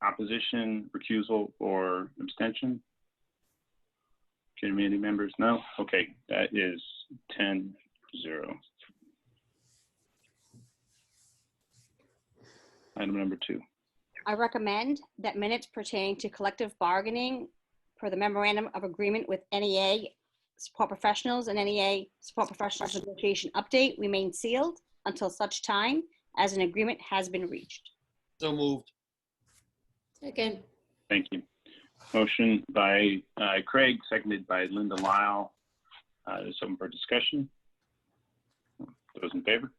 opposition, recusal, or abstention? Committee members, no? Okay, that is 10-0. Item number 2. I recommend that minutes pertaining to collective bargaining per the memorandum of agreement with NEA support professionals and NEA support professionals negotiation update remain sealed until such time as an agreement has been reached. So moved. Second. Thank you. Motion by Craig, seconded by Linda Lyle. Is open for discussion. Those in favor?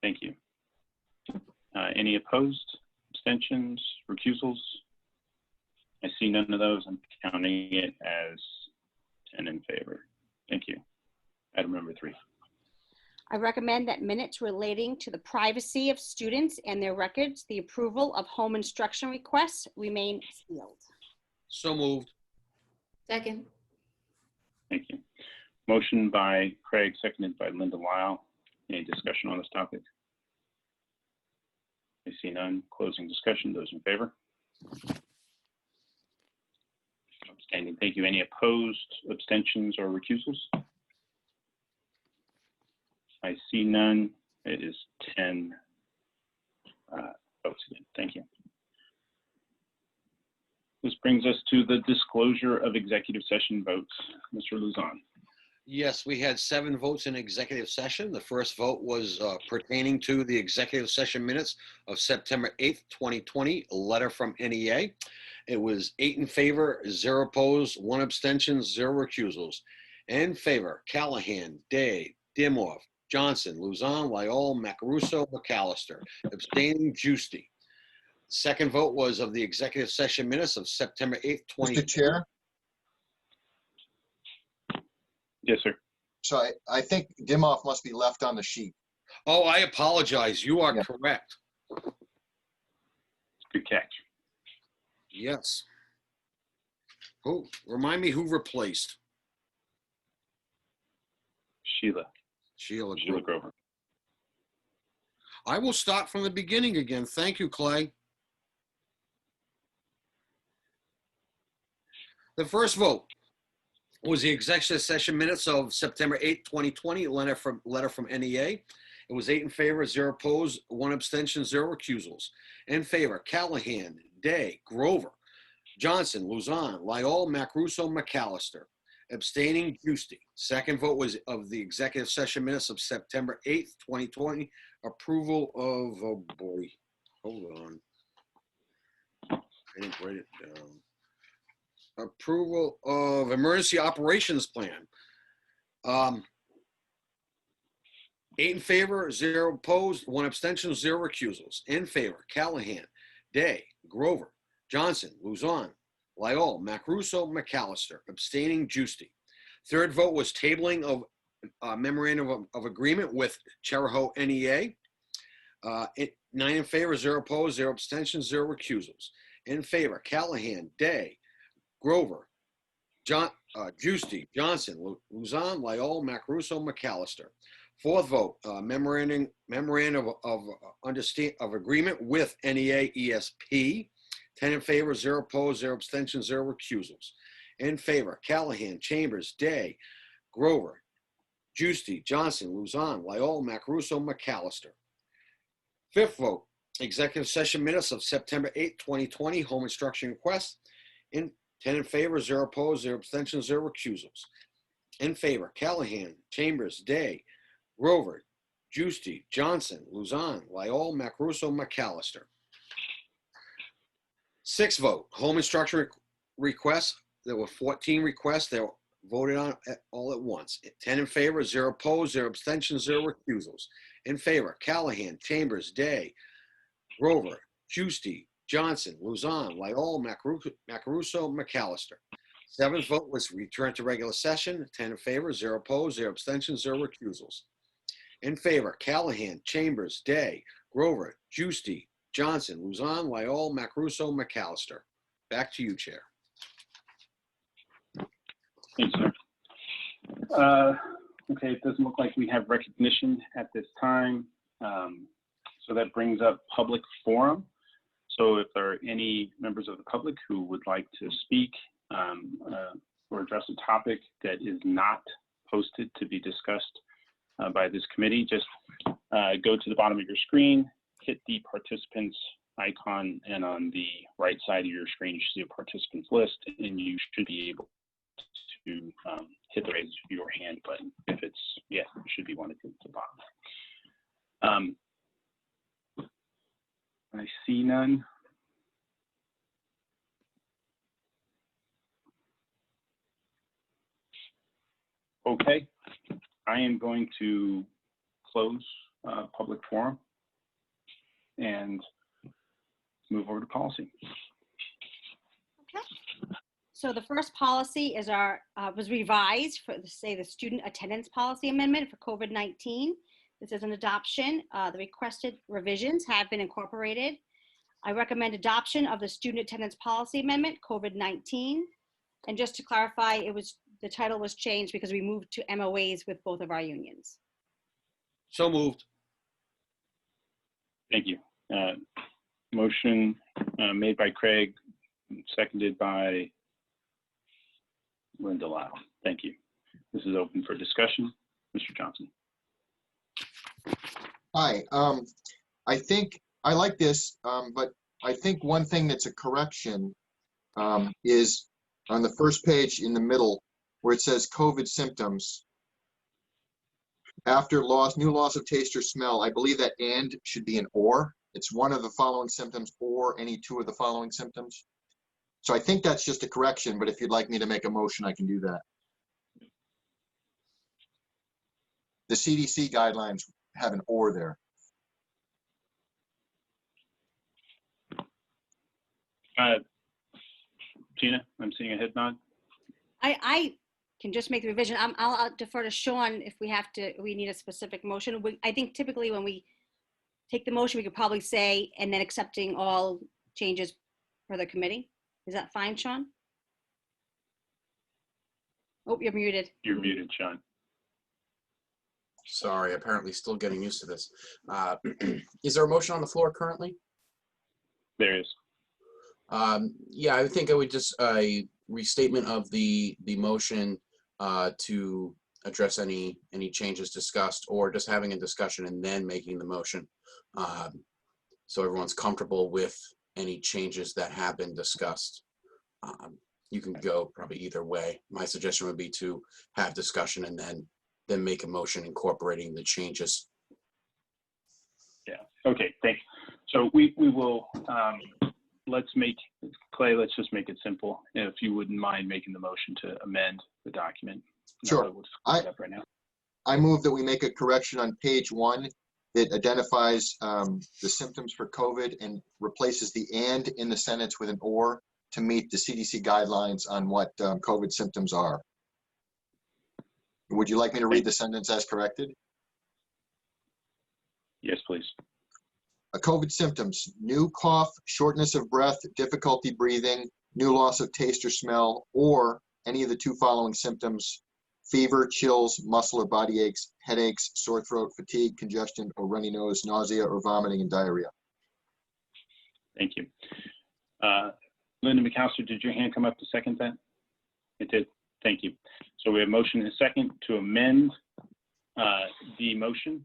Thank you. Any opposed, abstentions, recusals? I see none of those. I'm counting it as 10 in favor. Thank you. Item number 3. I recommend that minutes relating to the privacy of students and their records, the approval of home instruction requests remain sealed. So moved. Second. Thank you. Motion by Craig, seconded by Linda Lyle. Any discussion on this topic? I see none. Closing discussion. Those in favor? Abstaining. Thank you. Any opposed, abstentions, or recusals? I see none. It is 10 votes again. Thank you. This brings us to the disclosure of executive session votes. Mr. Luzon. Yes, we had 7 votes in executive session. The first vote was pertaining to the executive session minutes of September 8th, 2020, a letter from NEA. It was 8 in favor, 0 opposed, 1 abstention, 0 recusals. In favor, Callahan, Day, Dimov, Johnson, Luzon, Lyall, Macaruso, McAllister. Abstaining, Giusti. Second vote was of the executive session minutes of September 8th, 2020. Mr. Chair, Yes, sir. so I think Dimoff must be left on the sheet. Oh, I apologize. You are Yeah. correct. Good catch. Yes. Who, remind me who replaced? Sheila Sheila. Grover. I will start from the beginning again. Thank you, Clay. The first vote was the executive session minutes of September 8th, 2020, letter from NEA. It was 8 in favor, 0 opposed, 1 abstention, 0 recusals. In favor, Callahan, Day, Grover, Johnson, Luzon, Lyall, Macaruso, McAllister. Abstaining, Giusti. Second vote was of the executive session minutes of September 8th, 2020. Approval of, oh boy, hold on. I didn't write it down. Approval of emergency operations plan. 8 in favor, 0 opposed, 1 abstention, 0 recusals. In favor, Callahan, Day, Grover, Johnson, Luzon, Lyall, Macaruso, McAllister. Abstaining, Giusti. Third vote was tabling of memorandum of agreement with Cheraho NEA. 9 in favor, 0 opposed, 0 abstentions, 0 recusals. In favor, Callahan, Day, Grover, Giusti, Johnson, Luzon, Lyall, Macaruso, McAllister. Fourth vote, memorandum of agreement with NEA ESP. 10 in favor, 0 opposed, 0 abstentions, 0 recusals. In favor, Callahan, Chambers, Day, Grover, Giusti, Johnson, Luzon, Lyall, Macaruso, McAllister. Fifth vote, executive session minutes of September 8th, 2020, home instruction request. 10 in favor, 0 opposed, 0 abstentions, 0 recusals. In favor, Callahan, Chambers, Day, Grover, Giusti, Johnson, Luzon, Lyall, Macaruso, McAllister. Sixth vote, home instruction requests. There were 14 requests that were voted on all at once. 10 in favor, 0 opposed, 0 abstentions, 0 recusals. In favor, Callahan, Chambers, Day, Grover, Giusti, Johnson, Luzon, Lyall, Macaruso, McAllister. Seventh vote was return to regular session. 10 in favor, 0 opposed, 0 abstentions, 0 recusals. In favor, Callahan, Chambers, Day, Grover, Giusti, Johnson, Luzon, Lyall, Macaruso, McAllister. Back to you, Chair. Thanks, sir. Okay, it doesn't look like we have recognition at this time. So that brings up public forum. So if there are any members of the public who would like to speak or address a topic that is not posted to be discussed by this committee, just go to the bottom of your screen, hit the participants icon, and on the right side of your screen, you should see a participants list, and you should be able to hit the raise your hand button. If it's, yeah, it should be one at the bottom. I see none. Okay, I am going to close public forum and move over to policy. Okay. So the first policy is was revised for, say, the student attendance policy amendment for COVID-19. This is an adoption. The requested revisions have been incorporated. I recommend adoption of the student attendance policy amendment, COVID-19. And just to clarify, the title was changed because we moved to MOAs with both of our unions. So moved. Thank you. Motion made by Craig, seconded by Linda Lau. Thank you. This is open for discussion. Mr. Johnson. Hi, I think I like this, but I think one thing that's a correction is on the first page in the middle where it says COVID symptoms. After new loss of taste or smell, I believe that and should be an or. It's one of the following symptoms or any two of the following symptoms. So I think that's just a correction, but if you'd like me to make a motion, I can do that. The CDC guidelines have an or there. Gina, I'm seeing a head nod. I can just make the revision. I'll defer to Sean if we need a specific motion. I think typically when we take the motion, we could probably say, and then accepting all changes for the committee. Is that fine, Sean? Oh, you're muted. You're muted, Sean. Sorry, apparently still getting used to this. Is there a motion on the floor currently? There is. Yeah, I think I would just a restatement of the motion to address any changes discussed, or just having a discussion and then making the motion, so everyone's comfortable with any changes that have been discussed. You can go probably either way. My suggestion would be to have discussion and then make a motion incorporating the changes. Yeah. Okay. Thanks. So we will. Let's just make it simple. If you wouldn't mind making the motion to amend the document. Sure. We'll just close it up right now. I move that we make a correction on page 1 that identifies the symptoms for COVID and replaces the and in the sentence with an or to meet the CDC guidelines on what COVID symptoms are. Would you like me to read the sentence as corrected? Yes, please. COVID symptoms: new cough, shortness of breath, difficulty breathing, new loss of taste or smell, or any of the two following symptoms: fever, chills, muscle or body aches, headaches, sore throat, fatigue, congestion, or runny nose, nausea or vomiting, and diarrhea. Thank you. Linda McAllister, did your hand come up to second that? It did. Thank you. So we have motion and a second to amend the motion.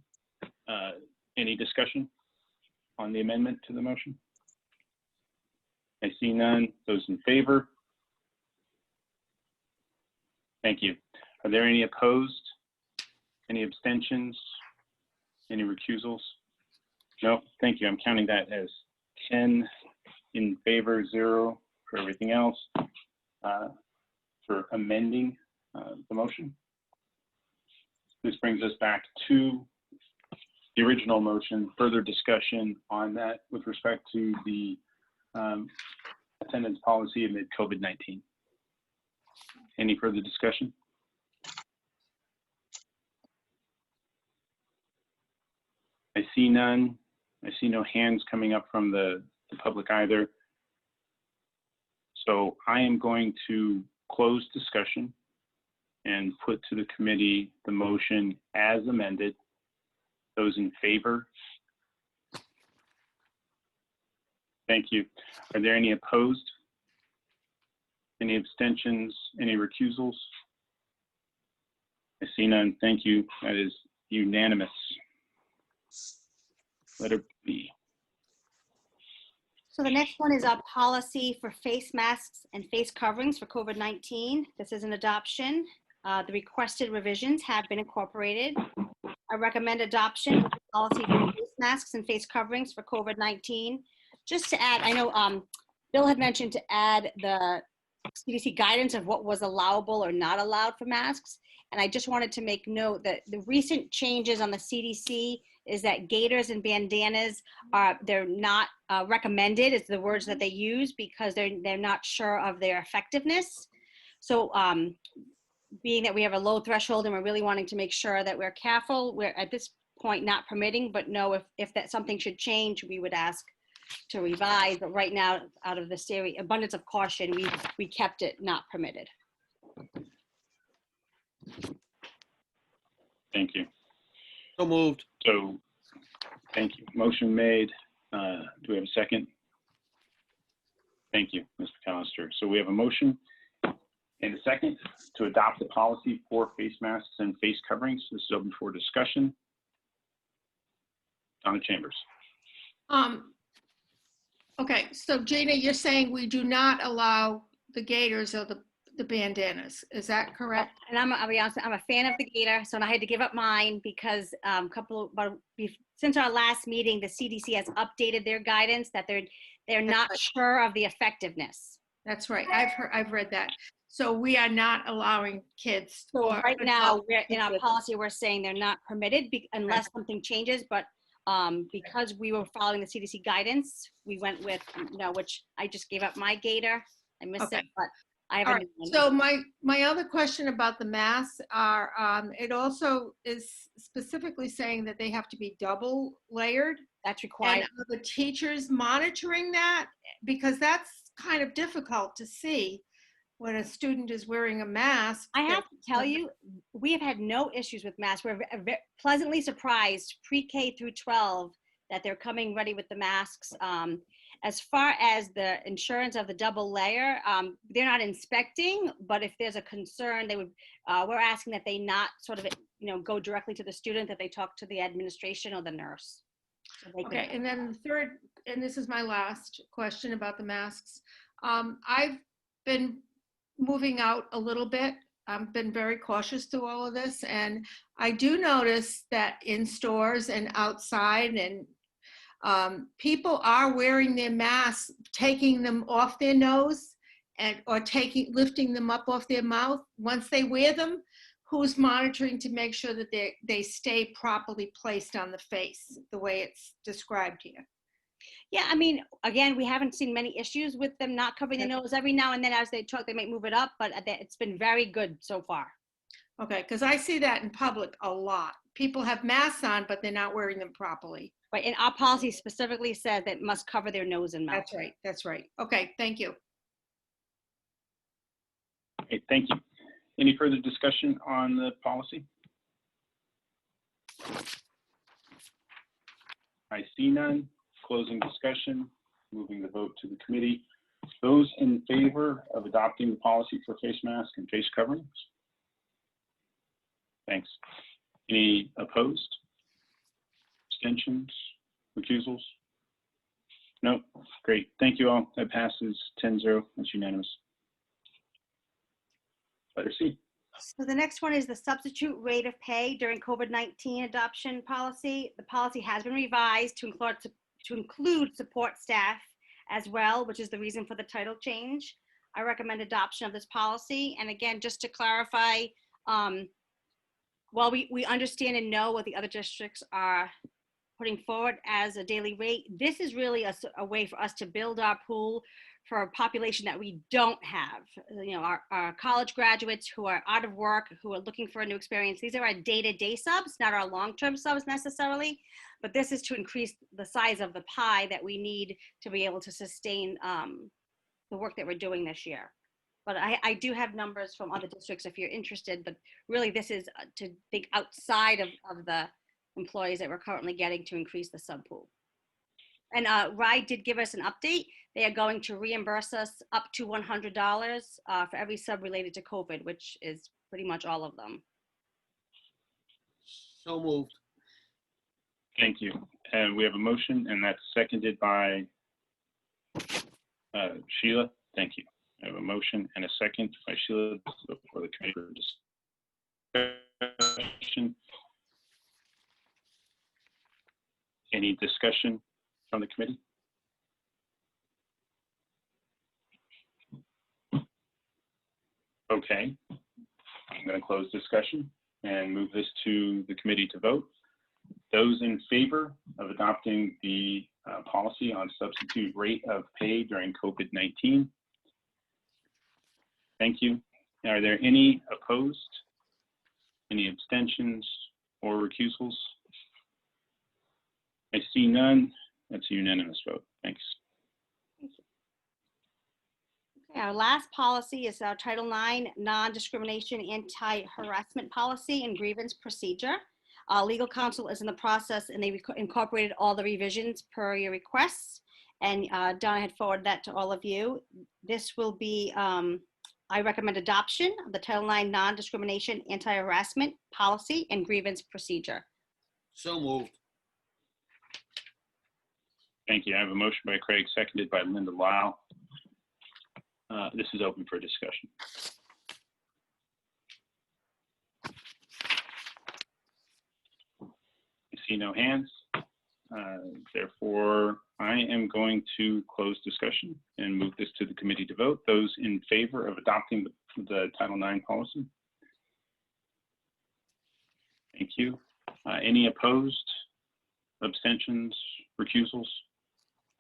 Any discussion on the amendment to the motion? I see none. Those in favor? Thank you. Are there any opposed? Any abstentions? Any recusals? No, thank you. I'm counting that as 10 in favor, 0 for everything else, for amending the motion. This brings us back to the original motion. Further discussion on that with respect to the attendance policy amid COVID-19. Any further discussion? I see none. I see no hands coming up from the public either. So I am going to close discussion and put to the committee the motion as amended. Those in favor? thank you. Are there any opposed? Any abstentions? Any recusals? I see none. Thank you. That is unanimous. Letter B. So the next one is our policy for face masks and face coverings for COVID-19. This is an adoption. The requested revisions have been incorporated. I recommend adoption of the policy for face masks and face coverings for COVID-19. Just to add, I know Bill had mentioned to add the CDC guidance of what was allowable or not allowed for masks. And I just wanted to make note that the recent changes on the CDC is that gaiters and bandanas they're not recommended. It's the words that they use because they're not sure of their effectiveness. So being that we have a low threshold and we're really wanting to make sure that we're careful, we're at this point not permitting, but no, if that something should change, we would ask to revise. But right now, out of this abundance of caution, we kept it not permitted. Thank you. So moved. So, thank you. Motion made. Do we have a second? Thank you, Mr. McAllister. So we have a motion and a second to adopt the policy for face masks and face coverings. This is open for discussion. Donna Chambers. Okay, so Gina, you're saying we do not allow the gaiters or the bandanas. Is that correct? And I'll be honest, I'm a fan of the gaiter, so I had to give up mine because since our last meeting, the CDC has updated their guidance that they're not sure of the effectiveness. That's right. I've read that. So we are not allowing kids. So right now, in our policy, we're saying they're not permitted unless something changes. But because we were following the CDC guidance, we went with no, which I just gave up my gaiter. I missed it, but I have a new one. So my other question about the masks are, it also is specifically saying that they have to be double layered. That's required. And are the teachers monitoring that? Because that's kind of difficult to see when a student is wearing a mask. I have to tell you, we have had no issues with masks. We're pleasantly surprised pre-K through 12 that they're coming ready with the masks. As far as the insurance of the double layer, they're not inspecting, but if there's a concern, they would. We're asking that they not sort of, go directly to the student, that they talk to the administration or the nurse. So okay, and then the third, and this is my last question about the masks. I've been moving out a little bit. I've been very cautious through all of this, and I do notice that in stores and outside and people are wearing their masks, taking them off their nose or lifting them up off their mouth. Once they wear them, who's monitoring to make sure that they stay properly placed on the face, the way it's described here? Yeah, I mean, again, we haven't seen many issues with them not covering their nose. Every now and then as they talk, they might move it up, but it's been very good so far. Okay, because I see that in public a lot. People have masks on, but they're not wearing them properly. Right, and our policy specifically says that must cover their nose and mouth. That's right, that's right. Okay, thank you. Okay, thank you. Any further discussion on the policy? I see none. Closing discussion, moving the vote to the committee. Those in favor of adopting the policy for face masks and face coverings? Thanks. Any opposed? Abstentions? Recusals? No. Great. Thank you all. That passes 10-0. That's unanimous. Letter C. So the next one is the substitute rate of pay during COVID-19 adoption policy. The policy has been revised to include support staff as well, which is the reason for the title change. I recommend adoption of this policy. And again, just to clarify, while we understand and know what the other districts are putting forward as a daily rate, this is really a way for us to build our pool for a population that we don't have. Our college graduates who are out of work, who are looking for a new experience. These are our day-to-day subs, not our long-term subs necessarily, but this is to increase the size of the pie that we need to be able to sustain the work that we're doing this year. But I do have numbers from other districts if you're interested, but really this is to think outside of the employees that we're currently getting to increase the sub pool. And RIDE did give us an update. They are going to reimburse us up to $100 for every sub related to COVID, which is pretty much all of them. So moved. Thank you. And we have a motion, and that's seconded by Sheila. Thank you. I have a motion and a second by Sheila for the committee for discussion. Any discussion from the committee? Okay. I'm going to close discussion and move this to the committee to vote. Those in favor of adopting the policy on substitute rate of pay during COVID-19? Thank you. Are there any opposed? Any abstentions or recusals? I see none. That's a unanimous vote. Thanks. Okay, our last policy is our Title IX Non-Discrimination, Anti-Harassment Policy and Grievance Procedure. Legal counsel is in the process, and they incorporated all the revisions per your requests. And Donna had forwarded that to all of you. This will be, I recommend adoption of the Title IX Non-Discrimination, Anti-Harassment Policy and Grievance Procedure. So moved. Thank you. I have a motion by Craig, seconded by Linda Lyle. This is open for discussion. I see no hands. Therefore, I am going to close discussion and move this to the committee to vote. Those in favor of adopting the Title IX policy? Thank you. Any opposed? Abstentions? Recusals?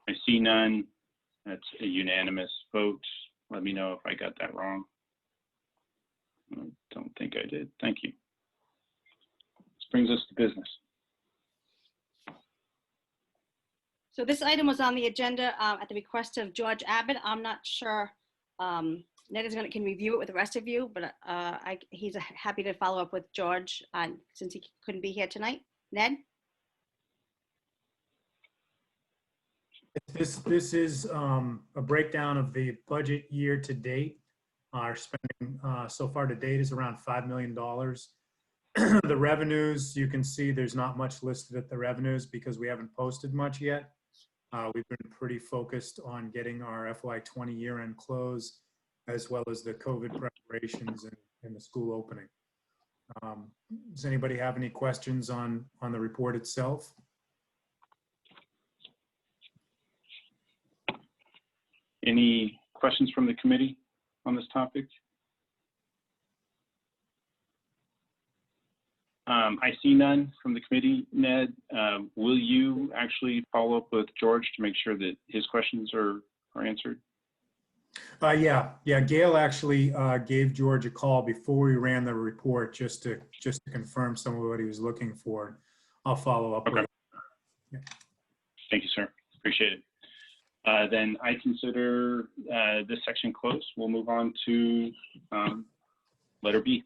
I see none. That's a unanimous vote. Let me know if I got that wrong. I don't think I did. Thank you. This brings us to business. So this item was on the agenda at the request of George Abbott. I'm not sure Ned is can review it with the rest of you, but he's happy to follow up with George since he couldn't be here tonight. Ned? This is a breakdown of the budget year to date. Our spending so far to date is around $5 million. The revenues, you can see there's not much listed at the revenues because we haven't posted much yet. We've been pretty focused on getting our FY20 year-end close, as well as the COVID preparations and the school opening. Does anybody have any questions on the report itself? Any questions from the committee on this topic? I see none from the committee. Ned, will you actually follow up with George to make sure that his questions are answered? Yeah. Gail actually gave George a call before we ran the report just to confirm some of what he was looking for. I'll follow up with him. Yeah. Thank you, sir. Appreciate it. Then I consider this section closed. We'll move on to letter B.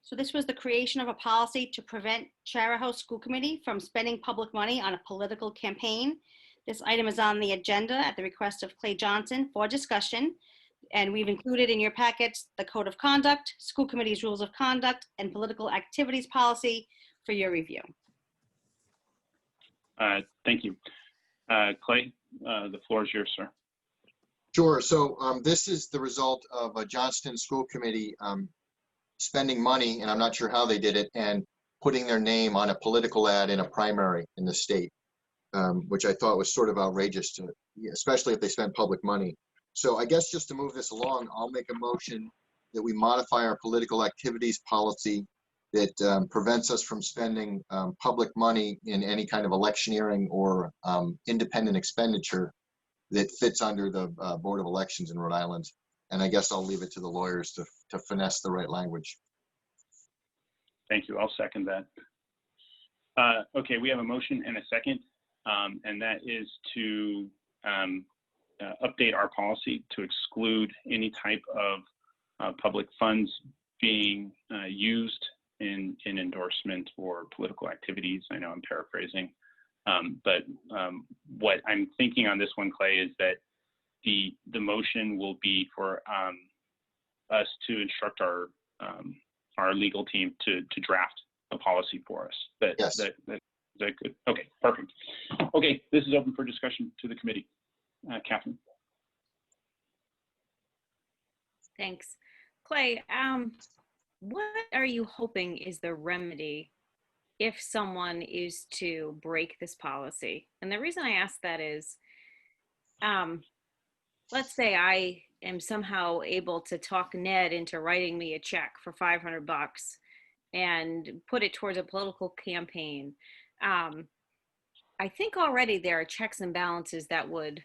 So this was the creation of a policy to prevent Charahoe School Committee from spending public money on a political campaign. This item is on the agenda at the request of Clay Johnson for discussion. And we've included in your packets the Code of Conduct, School Committee's Rules of Conduct, and Political Activities Policy for your review. Thank you. Clay, the floor is yours, sir. Sure. So this is the result of a Johnston School Committee spending money, and I'm not sure how they did it, and putting their name on a political ad in a primary in the state, which I thought was sort of outrageous, especially if they spent public money. So I guess just to move this along, I'll make a motion that we modify our political activities policy that prevents us from spending public money in any kind of electioneering or independent expenditure that fits under the Board of Elections in Rhode Island. And I guess I'll leave it to the lawyers to finesse the right language. Thank you. I'll second that. Okay, we have a motion and a second, and that is to update our policy to exclude any type of public funds being used in endorsement or political activities. I know I'm paraphrasing. What I'm thinking on this one, Clay, is that the motion will be for us to instruct our legal team to draft a policy for us. Yes. Is that good? Okay, perfect. Okay, this is open for discussion to the committee. Catherine. Thanks. Clay, what are you hoping is the remedy if someone is to break this policy? And the reason I ask that is, let's say I am somehow able to talk Ned into writing me a check for $500 and put it towards a political campaign. I think already there are checks and balances that would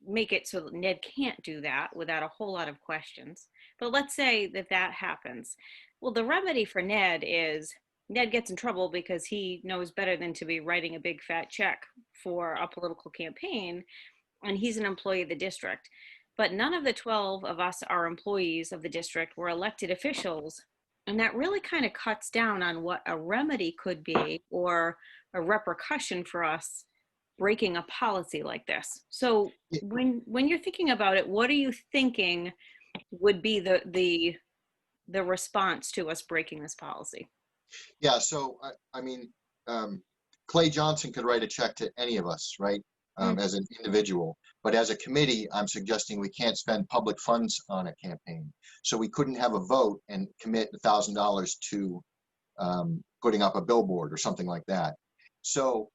make it so that Ned can't do that without a whole lot of questions. But let's say that that happens. Well, the remedy for Ned is Ned gets in trouble because he knows better than to be writing a big fat check for a political campaign, and he's an employee of the district. But none of the 12 of us are employees of the district. We're elected officials. And that really kind of cuts down on what a remedy could be or a repercussion for us breaking a policy like this. So when you're thinking about it, what are you thinking would be the response to us breaking this policy? Yeah, so I mean, Clay Johnson could write a check to any of us, right? As an individual, but as a committee, I'm suggesting we can't spend public funds on a campaign. So we couldn't have a vote and commit $1,000 to putting up a billboard or something like that. So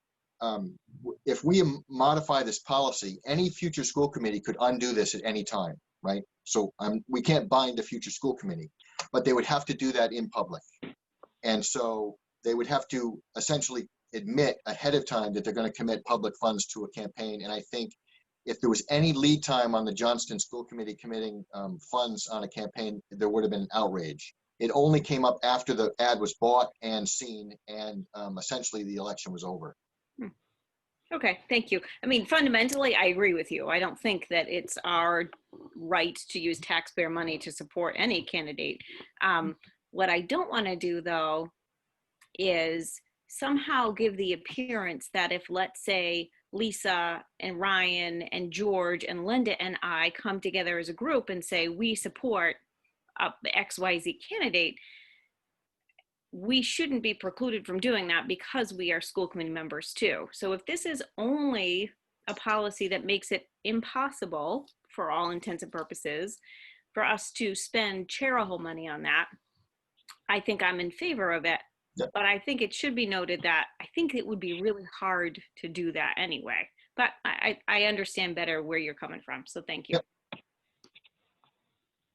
if we modify this policy, any future school committee could undo this at any time, right? So we can't bind a future school committee, but they would have to do that in public. And so they would have to essentially admit ahead of time that they're going to commit public funds to a campaign. And I think if there was any lead time on the Johnston School Committee committing funds on a campaign, there would have been outrage. It only came up after the ad was bought and seen, and essentially the election was over. Okay, thank you. I mean, fundamentally, I agree with you. I don't think that it's our right to use taxpayer money to support any candidate. What I don't want to do, though, is somehow give the appearance that if, let's say, Lisa and Ryan and George and Linda and I come together as a group and say we support the XYZ candidate, we shouldn't be precluded from doing that because we are school committee members too. So if this is only a policy that makes it impossible, for all intents and purposes, for us to spend charitable money on that, I think I'm in favor of it. Yep. But I think it should be noted that I think it would be really hard to do that anyway. But I understand better where you're coming from. So thank you. Yep.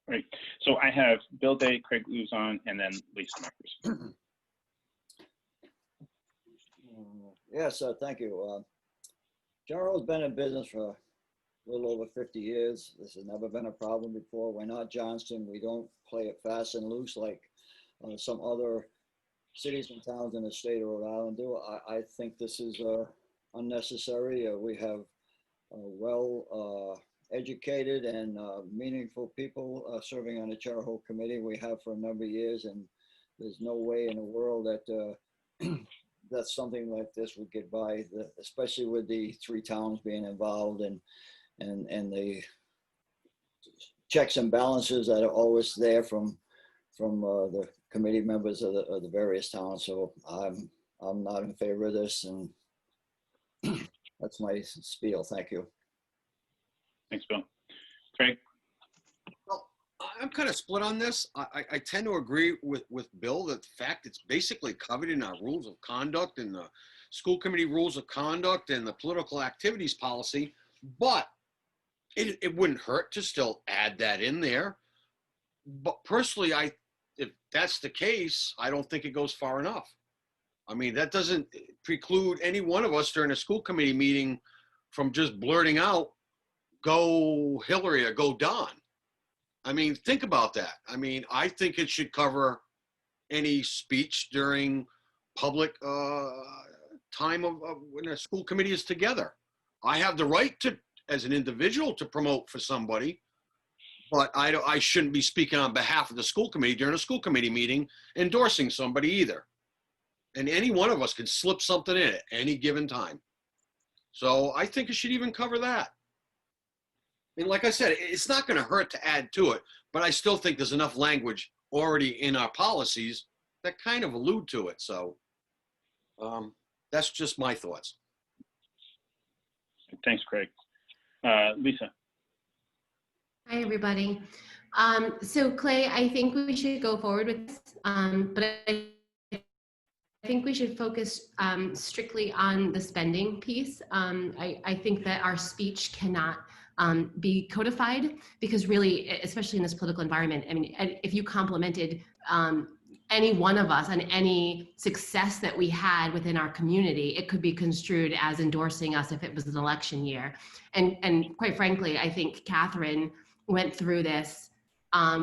Right. So I have Bill Day, Craig Luzon, and then Lisa Meckers. Yes, thank you. General's been in business for a little over 50 years. This has never been a problem before. We're not Johnston. We don't play it fast and loose like some other cities and towns in the state of Rhode Island do. I think this is unnecessary. We have well educated and meaningful people serving on the charitable committee. We have for a number of years, and there's no way in the world that that something like this would get by, especially with the 3 towns being involved and the checks and balances that are always there from the committee members of the various towns. So I'm not in favor of this, and that's my spiel. Thank you. Thanks, Bill. Craig? Well, I'm kind of split on this. I tend to agree with Bill that the fact it's basically covered in our rules of conduct and the school committee rules of conduct and the political activities policy, but it wouldn't hurt to still add that in there. But personally, if that's the case, I don't think it goes far enough. I mean, that doesn't preclude any one of us during a school committee meeting from just blurting out, go Hillary or go Don. I mean, think about that. I mean, I think it should cover any speech during public time of when a school committee is together. I have the right to, as an individual, to promote for somebody, but I shouldn't be speaking on behalf of the school committee during a school committee meeting endorsing somebody either. And any one of us can slip something in at any given time. So I think it should even cover that. And like I said, it's not going to hurt to add to it, but I still think there's enough language already in our policies that kind of allude to it. So that's just my thoughts. Thanks, Craig. Lisa. Hi, everybody. So Clay, I think we should go forward with this, but I think we should focus strictly on the spending piece. I think that our speech cannot be codified, because really, especially in this political environment, I mean, if you complimented any one of us on any success that we had within our community, it could be construed as endorsing us if it was an election year. And quite frankly, I think Catherine went through this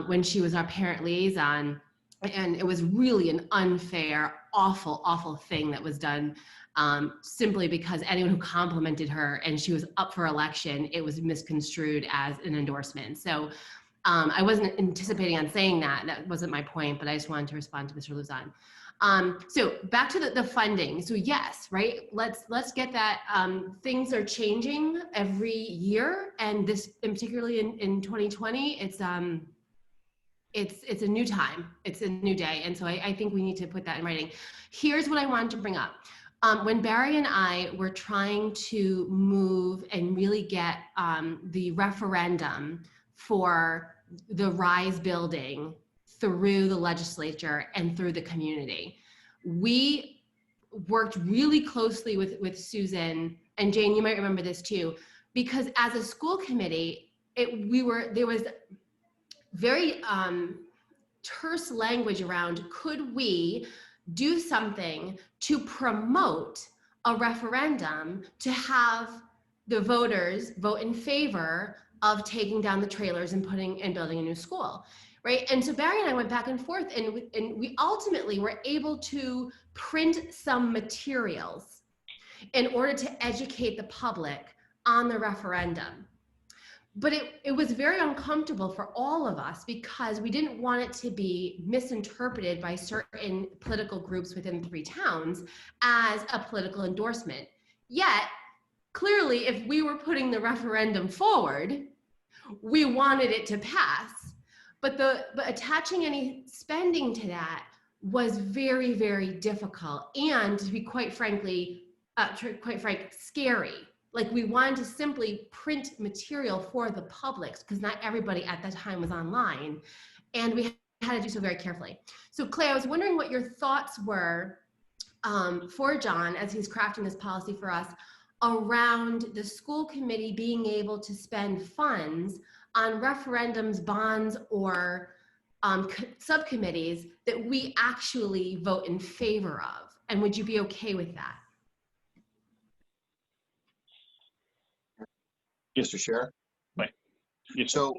when she was our parent liaison, and it was really an unfair, awful, awful thing that was done simply because anyone who complimented her and she was up for election, it was misconstrued as an endorsement. So I wasn't anticipating on saying that. That wasn't my point, but I just wanted to respond to Mr. Luzon. So back to the funding. So yes, right. Let's get that. Things are changing every year, and this, and particularly in 2020, it's a new time. It's a new day, and so I think we need to put that in writing. Here's what I wanted to bring up. When Barry and I were trying to move and really get the referendum for the RISE building through the legislature and through the community, we worked really closely with Susan, and Jane, you might remember this too, because as a school committee, there was very terse language around, could we do something to promote a referendum to have the voters vote in favor of taking down the trailers and building a new school, right? And so Barry and I went back and forth, and we ultimately were able to print some materials in order to educate the public on the referendum. But it was very uncomfortable for all of us, because we didn't want it to be misinterpreted by certain political groups within 3 towns as a political endorsement. Yet, clearly, if we were putting the referendum forward, we wanted it to pass. But attaching any spending to that was very, very difficult, and to be quite frank, scary. Like, we wanted to simply print material for the public, because not everybody at that time was online, and we had to do so very carefully. So Clay, I was wondering what your thoughts were for John as he's crafting this policy for us around the school committee being able to spend funds on referendums, bonds, or subcommittees that we actually vote in favor of. And would you be okay with that? Mr. Chair? Right. Yes, so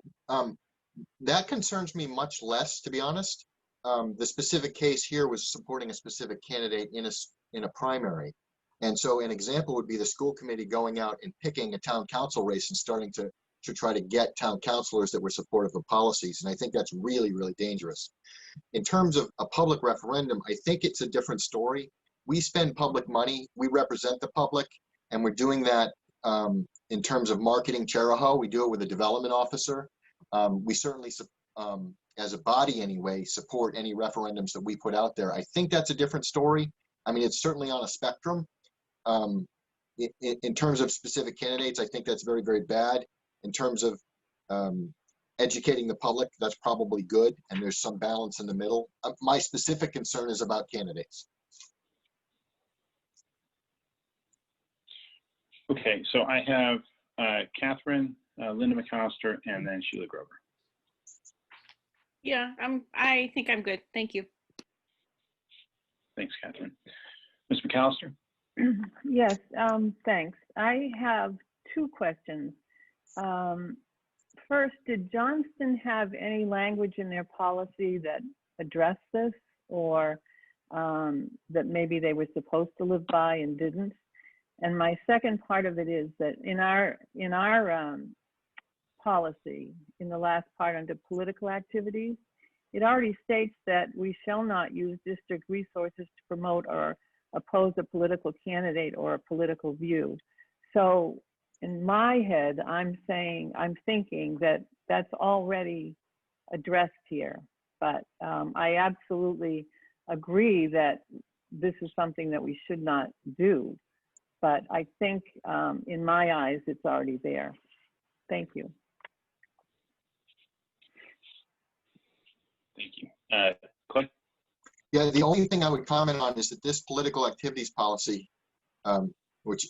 that concerns me much less, to be honest. The specific case here was supporting a specific candidate in a primary. And so an example would be the school committee going out and picking a town council race and starting to try to get town councilors that were supportive of policies. And I think that's really, really dangerous. In terms of a public referendum, I think it's a different story. We spend public money, we represent the public, and we're doing that in terms of marketing Charahoe. We do it with a development officer. We certainly, as a body anyway, support any referendums that we put out there. I think that's a different story. I mean, it's certainly on a spectrum. In terms of specific candidates, I think that's very, very bad. In terms of educating the public, that's probably good, and there's some balance in the middle. My specific concern is about candidates. Okay, so I have Catherine, Linda McAllister, and then Sheila Grover. Yeah, I think I'm good. Thank you. Thanks, Catherine. Ms. McAllister? Yes, thanks. I have 2 questions. First, did Johnston have any language in their policy that addressed this, or that maybe they were supposed to live by and didn't? And my second part of it is that in our policy, in the last part under political activities, it already states that we shall not use district resources to promote or oppose a political candidate or a political view. So in my head, I'm thinking that that's already addressed here. But I absolutely agree that this is something that we should not do. But I think in my eyes, it's already there. Thank you. Thank you. Clay? Yeah, the only thing I would comment on is that this political activities policy, which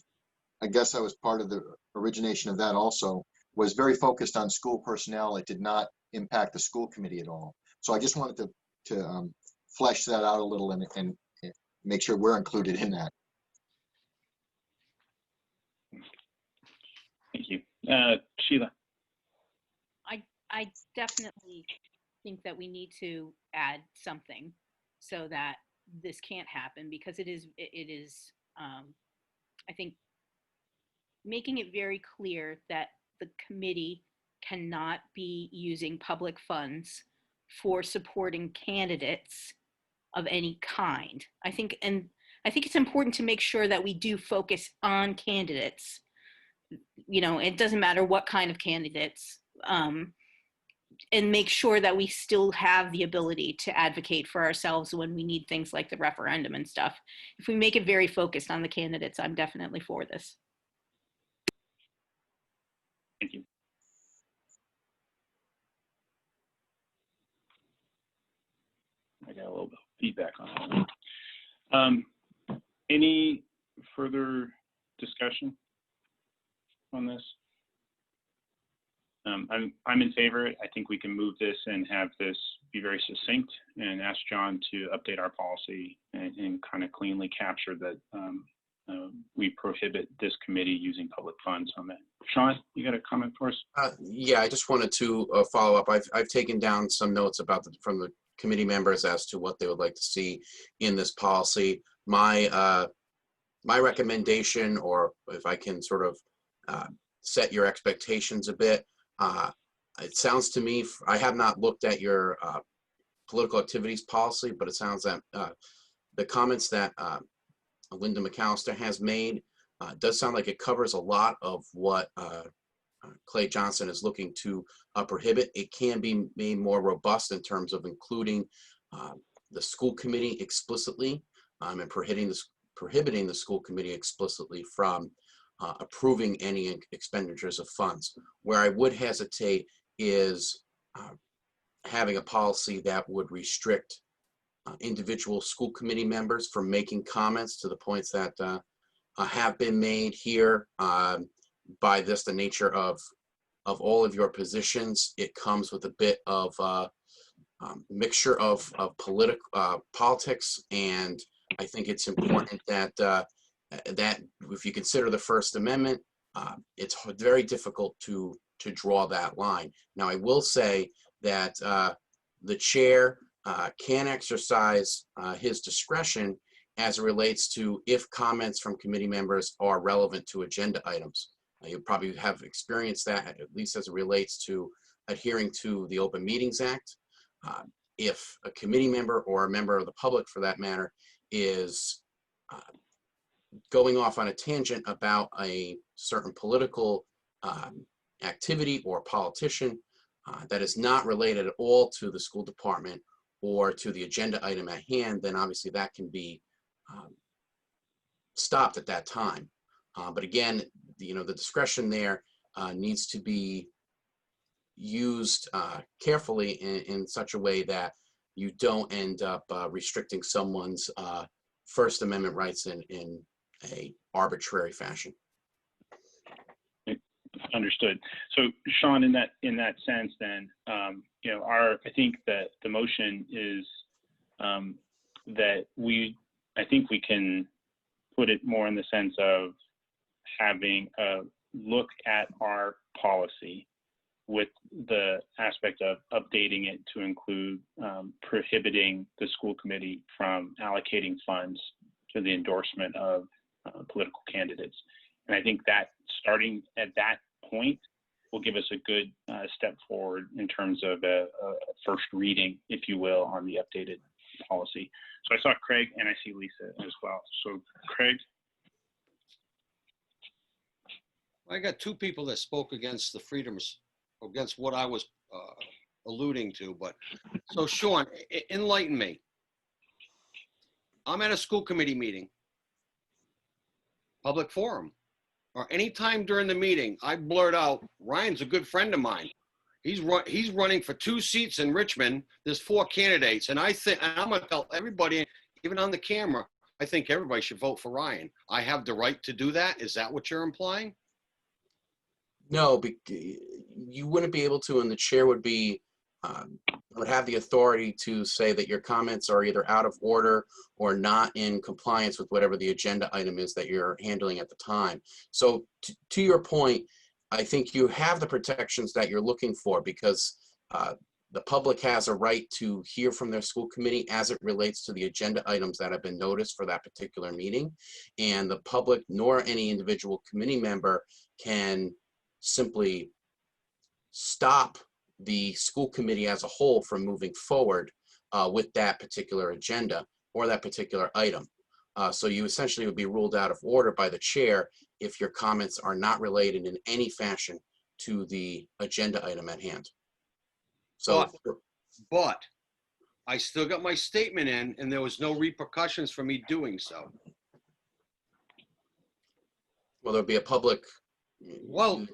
I guess I was part of the origination of that also, was very focused on school personnel. It did not impact the school committee at all. So I just wanted to flesh that out a little and make sure we're included in that. Thank you. Sheila? I definitely think that we need to add something so that this can't happen, because it is I think making it very clear that the committee cannot be using public funds for supporting candidates of any kind. I think it's important to make sure that we do focus on candidates. You know, it doesn't matter what kind of candidates, and make sure that we still have the ability to advocate for ourselves when we need things like the referendum and stuff. If we make it very focused on the candidates, I'm definitely for this. Thank you. I got a little bit of feedback on that. Any further discussion on this? I'm in favor. I think we can move this and have this be very succinct and ask John to update our policy and kind of cleanly capture that we prohibit this committee using public funds on that. Sean, you got a comment for us? Yeah, I just wanted to follow up. I've taken down some notes from the committee members as to what they would like to see in this policy. My recommendation, or if I can sort of set your expectations a bit, it sounds to me, I have not looked at your political activities policy, but it sounds that the comments that Linda McAllister has made does sound like it covers a lot of what Clay Johnson is looking to prohibit. It can be made more robust in terms of including the school committee explicitly and prohibiting the school committee explicitly from approving any expenditures of funds. Where I would hesitate is having a policy that would restrict individual school committee members from making comments to the points that have been made here. By this, the nature of all of your positions, it comes with a bit of mixture of politics, and I think it's important that that if you consider the First Amendment, it's very difficult to draw that line. Now, I will say that the chair can exercise his discretion as it relates to if comments from committee members are relevant to agenda items. You probably have experienced that, at least as it relates to adhering to the Open Meetings Act. If a committee member or a member of the public, for that matter, is going off on a tangent about a certain political activity or politician that is not related at all to the school department or to the agenda item at hand, then obviously that can be stopped at that time. But again, the discretion there needs to be used carefully in such a way that you don't end up restricting someone's First Amendment rights in a arbitrary fashion. Understood. So, Sean, in that sense, then, I think that the motion is that I think we can put it more in the sense of having a look at our policy with the aspect of updating it to include prohibiting the school committee from allocating funds to the endorsement of political candidates. And I think that starting at that point will give us a good step forward in terms of a first reading, if you will, on the updated policy. So I saw Craig and I see Lisa as well. So Craig, I got two people that spoke against the freedoms, against what I was alluding to. But so Sean, enlighten me. I'm at a school committee meeting, public forum, or anytime during the meeting, I blurt out, Ryan's a good friend of mine. He's running for 2 seats in Richmond. There's 4 candidates. And I'm going to tell everybody, even on the camera, I think everybody should vote for Ryan. I have the right to do that. Is that what you're implying? No, you wouldn't be able to, and the chair would be, would have the authority to say that your comments are either out of order or not in compliance with whatever the agenda item is that you're handling at the time. So to your point, I think you have the protections that you're looking for, because the public has a right to hear from their school committee as it relates to the agenda items that have been noticed for that particular meeting. And the public nor any individual committee member can simply stop the school committee as a whole from moving forward with that particular agenda or that particular item. So you essentially would be ruled out of order by the chair if your comments are not related in any fashion to the agenda item at hand. So, but I still got my statement in, and there was no repercussions for me doing so. well, there'll be a public. Well,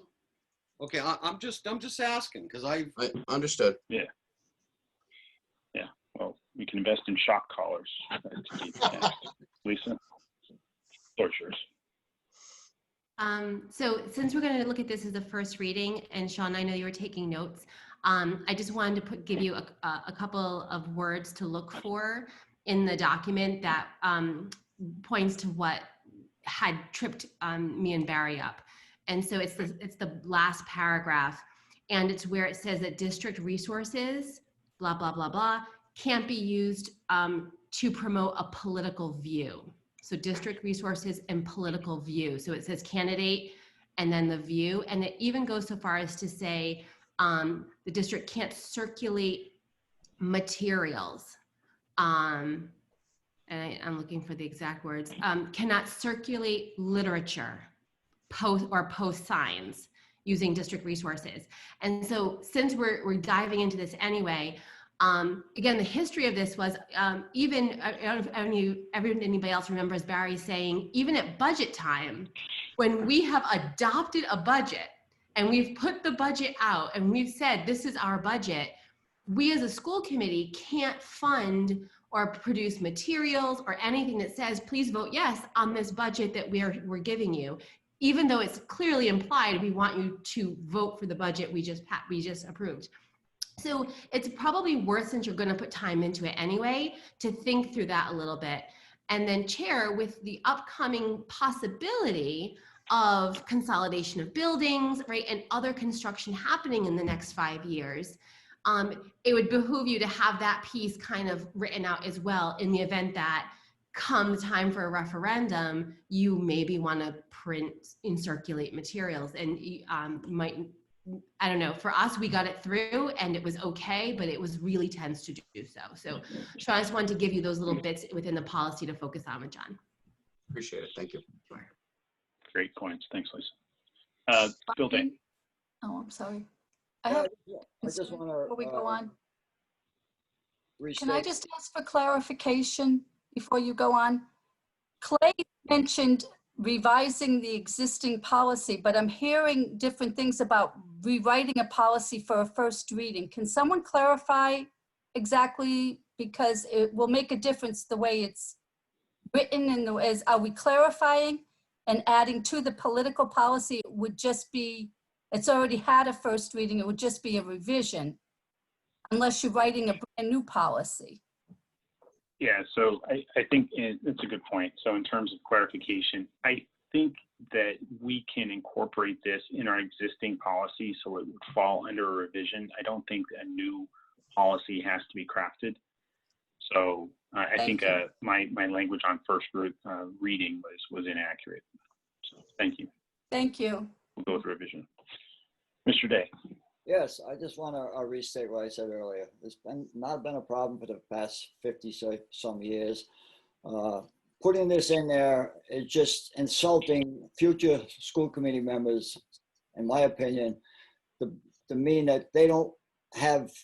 okay, I'm just asking, because I Understood. yeah. Well, we can invest in shock collars. Lisa, floor's yours. So since we're going to look at this as a first reading, and Sean, I know you were taking notes, I just wanted to give you a couple of words to look for in the document that points to what had tripped me and Barry up. And so it's the last paragraph, and it's where it says that district resources, blah, blah, blah, blah, can't be used to promote a political view. So district resources and political view. So it says candidate and then the view. And it even goes so far as to say the district can't circulate materials. And I'm looking for the exact words. Cannot circulate literature, post signs using district resources. And so since we're diving into this anyway, again, the history of this was even, I don't know if anybody else remembers Barry saying, even at budget time, when we have adopted a budget and we've put the budget out and we've said, this is our budget, we as a school committee can't fund or produce materials or anything that says, please vote yes on this budget that we're giving you. Even though it's clearly implied, we want you to vote for the budget we just approved. So it's probably worth, since you're going to put time into it anyway, to think through that a little bit. And then chair, with the upcoming possibility of consolidation of buildings, right, and other construction happening in the next 5 years, it would behoove you to have that piece kind of written out as well, in the event that come the time for a referendum, you maybe want to print and circulate materials, and might, I don't know, for us, we got it through and it was okay, but it was really tense to do so. So Sean, I just wanted to give you those little bits within the policy to focus on with John. Appreciate it. Thank you. Sure. Great points. Thanks, Lisa. Bill Day. Oh, I'm sorry. I just want to. Before we go on, Restate. can I just ask for clarification before you go on? Clay mentioned revising the existing policy, but I'm hearing different things about rewriting a policy for a first reading. Can someone clarify exactly, because it will make a difference the way it's written, and are we clarifying and adding to the political policy? It would just be, it's already had a first reading, it would just be a revision, unless you're writing a brand new policy. Yeah, so I think it's a good point. So in terms of clarification, I think that we can incorporate this in our existing policy so it would fall under a revision. I don't think a new policy has to be crafted. So I think my language on first reading was inaccurate. So thank you. Thank you. We'll go with revision. Mr. Day. Yes, I just want to restate what I said earlier. It's not been a problem for the past 50 some years. Putting this in there is just insulting future school committee members, in my opinion, to mean that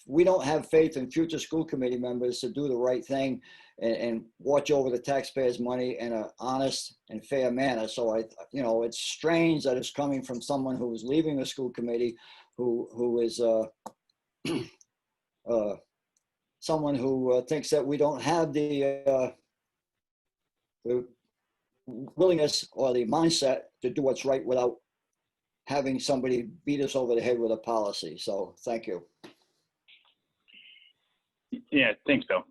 we don't have faith in future school committee members to do the right thing and watch over the taxpayers' money in an honest and fair manner. So it's strange that it's coming from someone who is leaving the school committee, who is someone who thinks that we don't have the willingness or the mindset to do what's right without having somebody beat us over the head with a policy. So thank you. Yeah, thanks, Bill.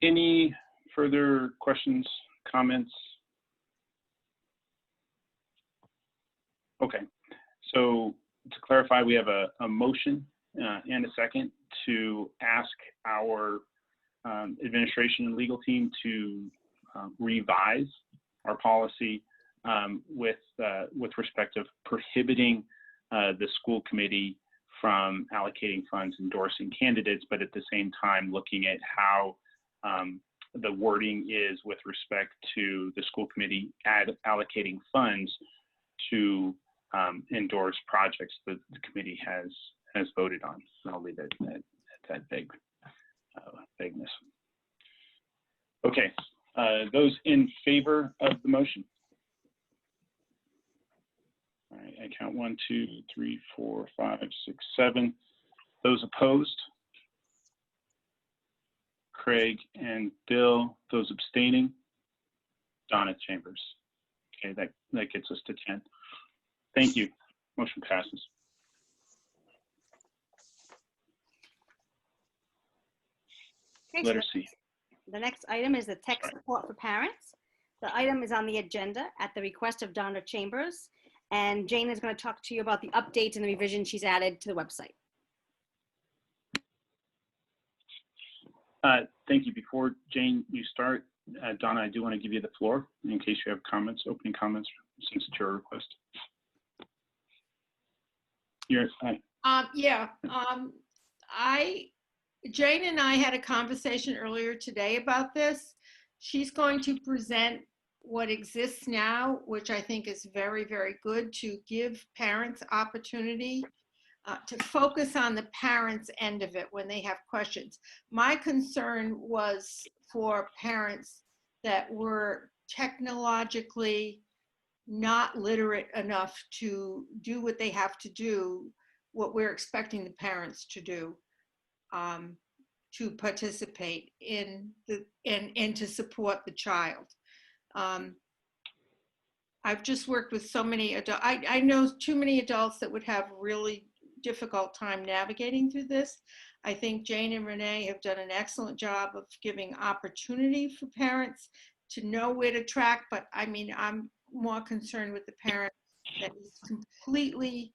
Any further questions, comments? Okay, so to clarify, we have a motion and a second to ask our administration and legal team to revise our policy with respect of prohibiting the school committee from allocating funds, endorsing candidates, but at the same time looking at how the wording is with respect to the school committee allocating funds to endorse projects that the committee has voted on. And I'll leave it at that vagueness. Okay, those in favor of the motion? All right, I count 1, 2, 3, 4, 5, 6, 7. Those opposed? Craig and Bill. Those abstaining? Donna Chambers. Okay, that gets us to 10. Thank you. Motion passes. Okay, Letter C. The next item is the tech support for parents. The item is on the agenda at the request of Donna Chambers, and Jane is going to talk to you about the updates and the revisions she's added to the website. Thank you. Before Jane, you start, Donna, I do want to give you the floor in case you have comments, opening comments, since it's your request. Jane and I had a conversation earlier today about this. She's going to present what exists now, which I think is very, very good, to give parents opportunity to focus on the parents' end of it when they have questions. My concern was for parents that were technologically not literate enough to do what they have to do, what we're expecting the parents to do, to participate in and to support the child. I've just worked with so many adults. I know too many adults that would have really difficult time navigating through this. I think Jane and Renee have done an excellent job of giving opportunity for parents to know where to track, but I mean, I'm more concerned with the parent that is completely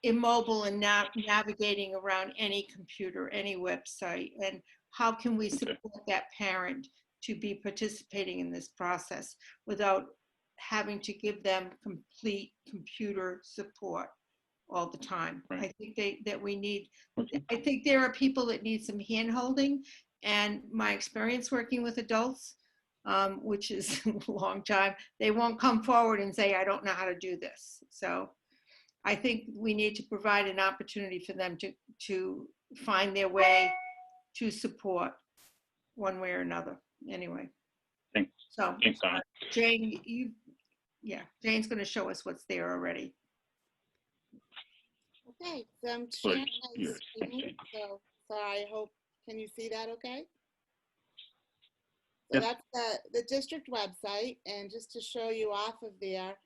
immobile and not navigating around any computer, any website, and how can we support that parent to be participating in this process without having to give them complete computer support all the time. Right. I think that we need, I think there are people that need some hand-holding, and my experience working with adults, which is a long time, they won't come forward and say, I don't know how to do this. So I think we need to provide an opportunity for them to find their way to support one way or another. Anyway. Thanks. So thanks, Donna. Jane, Jane's going to show us what's there already. Okay, so I'm sharing my screen. So sorry, I hope, can you see that okay? So yes. That's the district website, and just to show you off of there,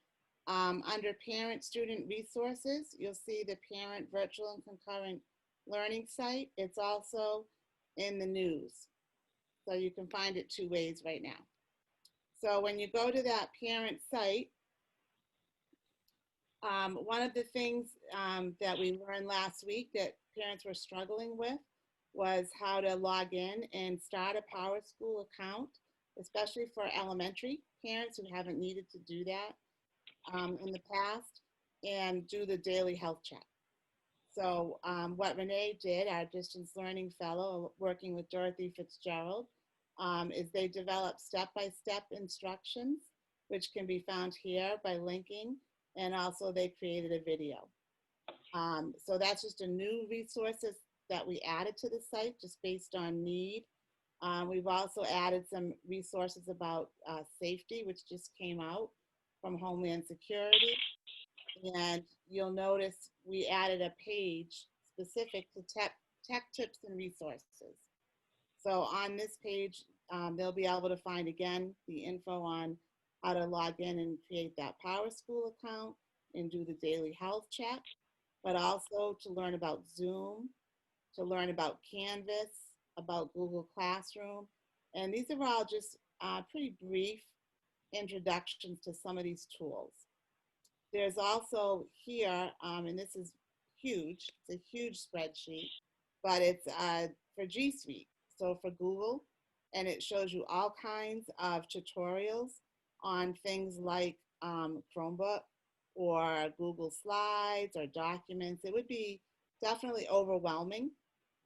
under parent student resources, you'll see the parent virtual and concurrent learning site. It's also in the news. So you can find it two ways right now. So when you go to that parent site, one of the things that we learned last week that parents were struggling with was how to log in and start a PowerSchool account, especially for elementary parents who haven't needed to do that in the past. and do the daily health check. So what Renee did, our distance learning fellow, working with Dorothy Fitzgerald, is they developed step-by-step instructions, which can be found here by linking, and also they created a video. So that's just a new resources that we added to the site just based on need. We've also added some resources about safety, which just came out from Homeland Security. And you'll notice we added a page specific to tech tips and resources. So on this page, they'll be able to find, again, the info on how to log in and create that PowerSchool account and do the daily health check, but also to learn about Zoom, to learn about Canvas, about Google Classroom. And these are all just pretty brief introductions to some of these tools. There's also here, and this is huge, it's a huge spreadsheet, but it's for G Suite, so for Google, and it shows you all kinds of tutorials on things like Chromebook or Google Slides or documents. It would be definitely overwhelming.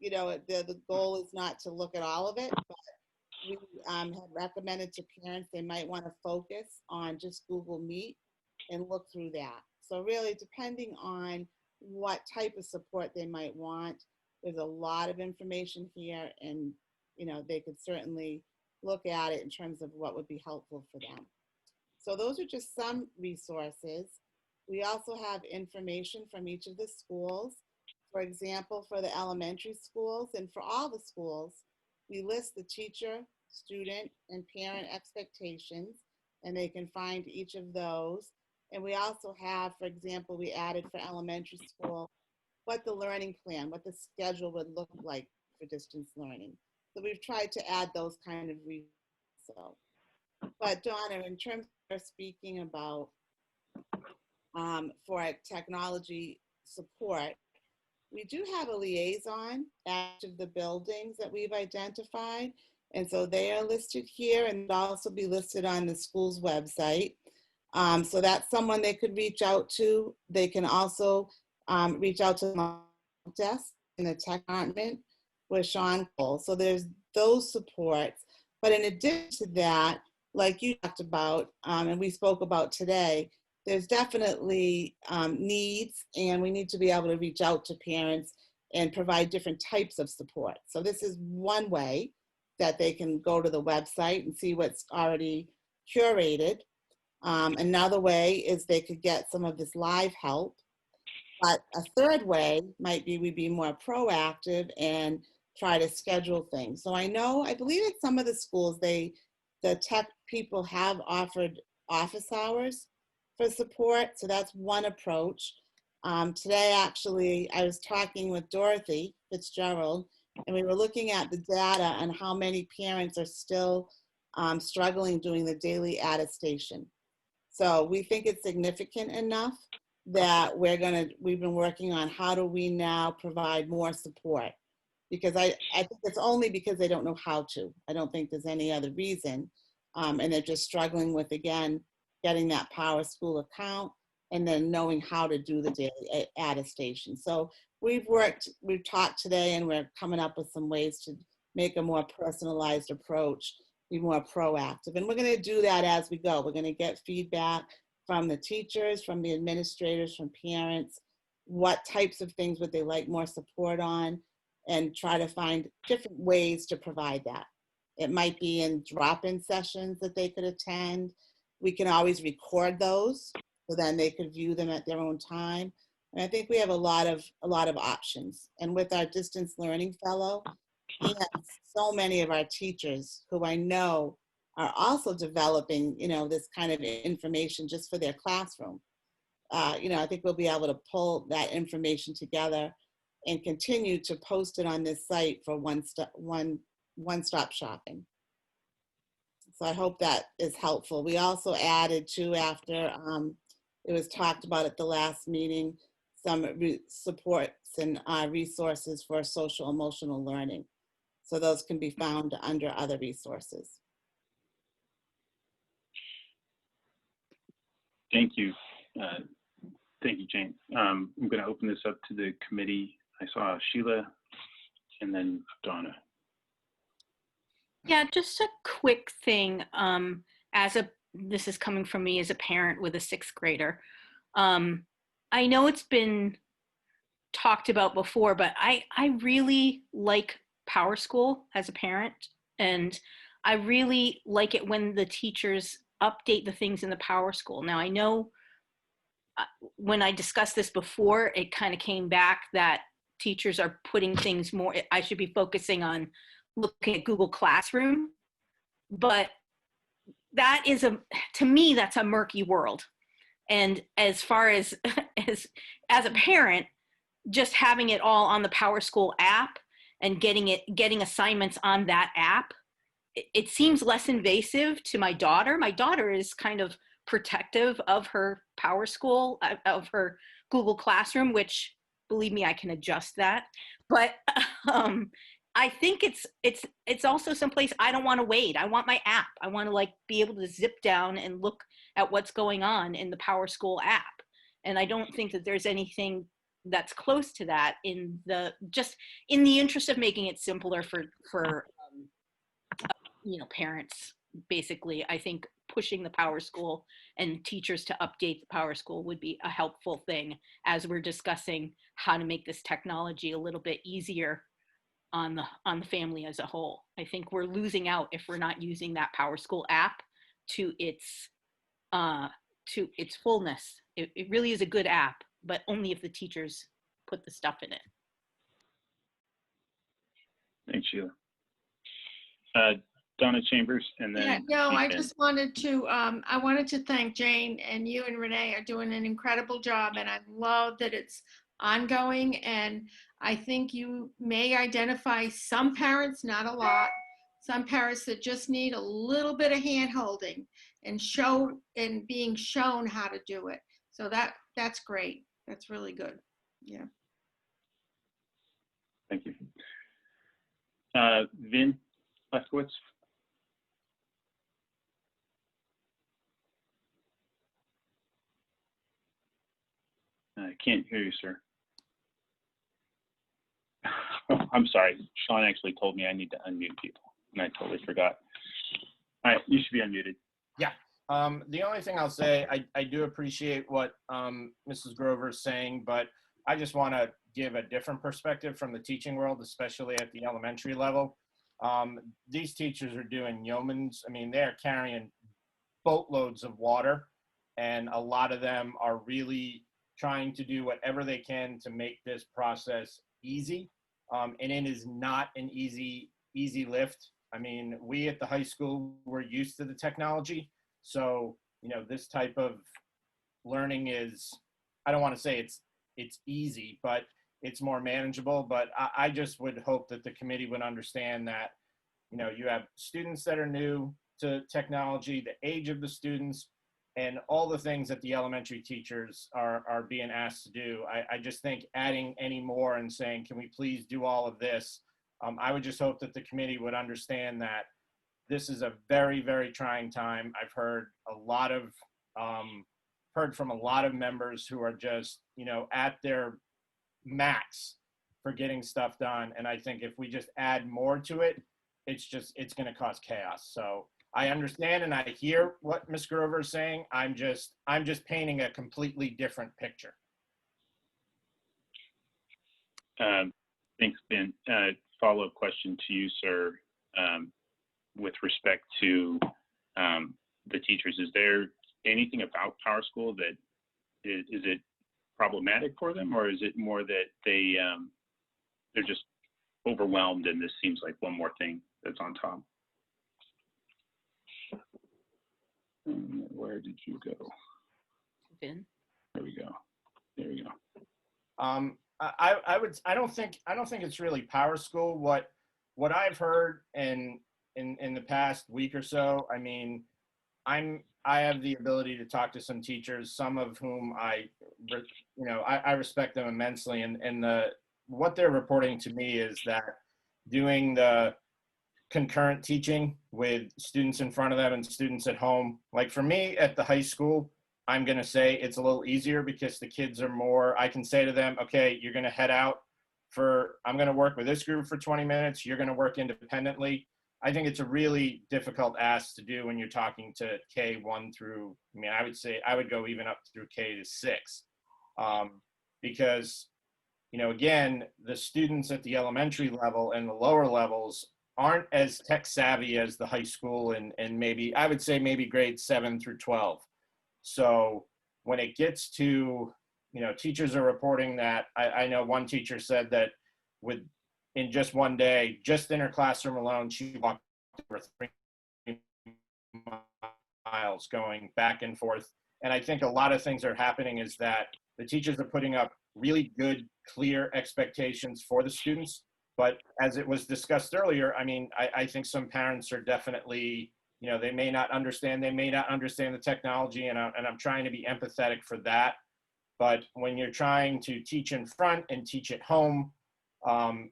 You know, the goal is not to look at all of it, but we have recommended to parents they might want to focus on just Google Meet and look through that. So really, depending on what type of support they might want, there's a lot of information here, and you know, they could certainly look at it in terms of what would be helpful for them. So those are just some resources. We also have information from each of the schools. For example, for the elementary schools and for all the schools, we list the teacher, student, and parent expectations, and they can find each of those. And we also have, for example, we added for elementary school, what the learning plan, what the schedule would look like for distance learning. So we've tried to add those kind of resources. But Donna, in terms of speaking about for technology support, we do have a liaison at each of the buildings that we've identified. And so they are listed here and also be listed on the school's website. So that's someone they could reach out to. They can also reach out to the desk in the tech department with Sean Cole. So there's those supports. But in addition to that, like you talked about and we spoke about today, there's definitely needs, and we need to be able to reach out to parents and provide different types of support. So this is one way that they can go to the website and see what's already curated. Another way is they could get some of this live help. But a third way might be we be more proactive and try to schedule things. So I believe at some of the schools, the tech people have offered office hours for support. So that's one approach. Today, actually, I was talking with Dorothy Fitzgerald, and we were looking at the data on how many parents are still struggling doing the daily attestation. So we think it's significant enough that we've been working on how do we now provide more support, because I think it's only because they don't know how to. I don't think there's any other reason. And they're just struggling with, again, getting that PowerSchool account and then knowing how to do the daily attestation. So we've talked today, and we're coming up with some ways to make a more personalized approach, be more proactive. And we're going to do that as we go. We're going to get feedback from the teachers, from the administrators, from parents, what types of things would they like more support on, and try to find different ways to provide that. It might be in drop-in sessions that they could attend. We can always record those, so then they could view them at their own time. And I think we have a lot of options. And with our distance learning fellow, and so many of our teachers who I know are also developing, this kind of information just for their classroom. I think we'll be able to pull that information together and continue to post it on this site for one-stop shopping. So I hope that is helpful. We also added too, after it was talked about at the last meeting, some supports and resources for social emotional learning. So those can be found under other resources. Thank you. Thank you, Jane. I'm going to open this up to the committee. I saw Sheila and then Donna. Yeah, just a quick thing. This is coming from me as a parent with a 6th grader. I know it's been talked about before, but I really like Power School as a parent. And I really like it when the teachers update the things in the Power School. Now, I know when I discussed this before, it kind of came back that teachers are putting things more, I should be focusing on looking at Google Classroom. But that is to me, that's a murky world. And as far as a parent, just having it all on the Power School app and getting assignments on that app, it seems less invasive to my daughter. My daughter is kind of protective of her Power School, of her Google Classroom, which, believe me, I can adjust that. But I think it's also someplace I don't want to wade. I want my app. I want to be able to zip down and look at what's going on in the Power School app. And I don't think that there's anything that's close to that in the interest of making it simpler for parents. Basically, I think pushing the Power School and teachers to update the Power School would be a helpful thing as we're discussing how to make this technology a little bit easier on the family as a whole. I think we're losing out if we're not using that Power School app to its fullness. It really is a good app, but only if the teachers put the stuff in it. Thanks, Sheila. Donna Chambers, and then. Yeah, no, I just wanted to, I wanted to thank Jane, and you and Renee are doing an incredible job, and I love that it's ongoing. And I think you may identify some parents, not a lot, some parents that just need a little bit of hand holding and being shown how to do it. So that's great. That's really good. Yeah. Thank you. Vin Lefkowitz. I can't hear you, sir. I'm sorry. Sean actually told me I need to unmute people, and I totally forgot. All right, you should be unmuted. Yeah. The only thing I'll say, I do appreciate what Mrs. Grover is saying, but I just want to give a different perspective from the teaching world, especially at the elementary level. These teachers are doing yeoman's. I mean, they're carrying boatloads of water, and a lot of them are really trying to do whatever they can to make this process easy. And it is not an easy lift. I mean, we at the high school, we're used to the technology. So, this type of learning is, I don't want to say it's easy, but it's more manageable. But I just would hope that the committee would understand that, you have students that are new to technology, the age of the students, and all the things that the elementary teachers are being asked to do. I just think adding any more and saying, can we please do all of this? I would just hope that the committee would understand that this is a very, very trying time. I've heard from a lot of members who are just, at their max for getting stuff done. And I think if we just add more to it, it's going to cause chaos. So I understand and I hear what Ms. Grover is saying. I'm just painting a completely different picture. Thanks, Ben. Follow-up question to you, sir. With respect to the teachers, is there anything about Power School that is it problematic for them, or is it more that they're just overwhelmed and this seems like one more thing that's on top? Where did you go? Ben. There we go. I don't think it's really Power School. What I've heard in the past week or so, I mean, I have the ability to talk to some teachers, some of whom I respect them immensely, and what they're reporting to me is that doing the concurrent teaching with students in front of them and students at home, like for me at the high school, I'm going to say it's a little easier because the kids are more, I can say to them, okay, you're going to head out I'm going to work with this group for 20 minutes. You're going to work independently. I think it's a really difficult ask to do when you're talking to K1 through, I mean, I would say I would go even up through K6, because, you know, again, the students at the elementary level and the lower levels aren't as tech savvy as the high school and maybe, I would say maybe grades 7 through 12. So when it gets to, you know, teachers are reporting that, I know one teacher said that in just one day, just in her classroom alone, she walked over 3 miles going back and forth. And I think a lot of things are happening is that the teachers are putting up really good, clear expectations for the students. But as it was discussed earlier, I mean, I think some parents are definitely, you know, they may not understand the technology, and I'm trying to be empathetic for that. But when you're trying to teach in front and teach at home,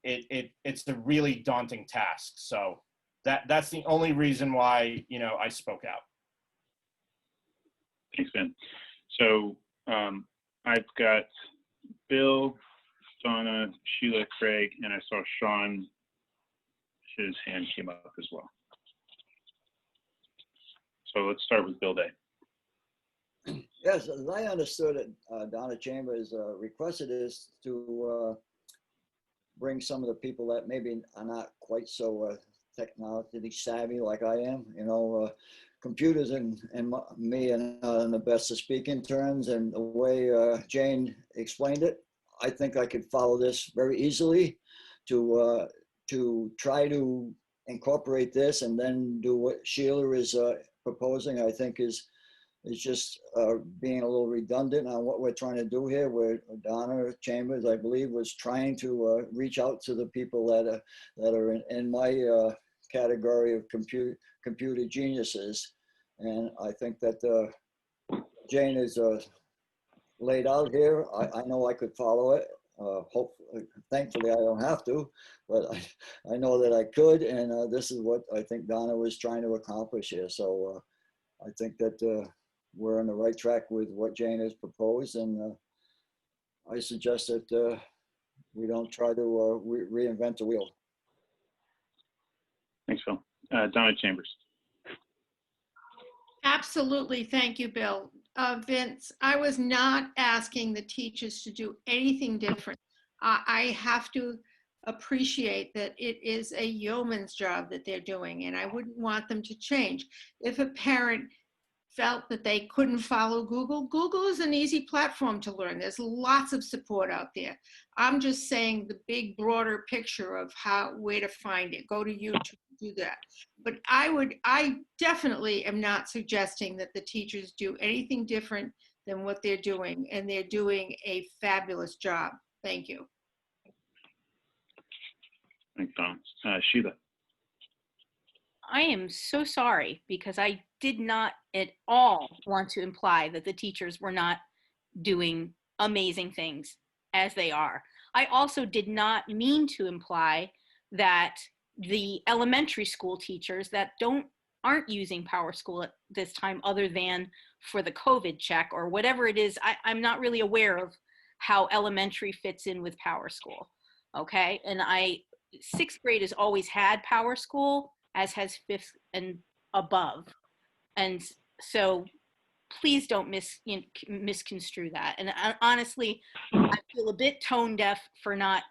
it's a really daunting task. So that's the only reason why, you know, I spoke out. Thanks, Ben. So I've got Bill, Donna, Sheila, Craig, and I saw Sean, his hand came up as well. So let's start with Bill Day. Yes, as I understood it, Donna Chambers requested us to bring some of the people that maybe are not quite so technologically savvy like I am. You know, computers and me and the best to speak in terms, and the way Jane explained it, I think I could follow this very easily to try to incorporate this and then do what Sheila is proposing. I think is just being a little redundant on what we're trying to do here, where Donna Chambers, I believe, was trying to reach out to the people that are in my category of computer geniuses. And I think that Jane is laid out here. I know I could follow it. Hopefully, thankfully, I don't have to, but I know that I could. And this is what I think Donna was trying to accomplish here. So I think that we're on the right track with what Jane has proposed, and I suggest that we don't try to reinvent the wheel. Thanks, Phil. Donna Chambers. Absolutely. Thank you, Bill. Vince, I was not asking the teachers to do anything different. I have to appreciate that it is a yeoman's job that they're doing, and I wouldn't want them to change. If a parent felt that they couldn't follow Google, Google is an easy platform to learn. There's lots of support out there. I'm just saying the big, broader picture of where to find it. Go to YouTube to do that. But I definitely am not suggesting that the teachers do anything different than what they're doing, and they're doing a fabulous job. Thank you. Thanks, Donna. Sheila. I am so sorry because I did not at all want to imply that the teachers were not doing amazing things as they are. I also did not mean to imply that the elementary school teachers that aren't using PowerSchool at this time other than for the COVID check or whatever it is. I'm not really aware of how elementary fits in with PowerSchool, okay? And 6th grade has always had PowerSchool, as has 5th and above. And so please don't misconstrue that. And honestly, I feel a bit tone deaf for not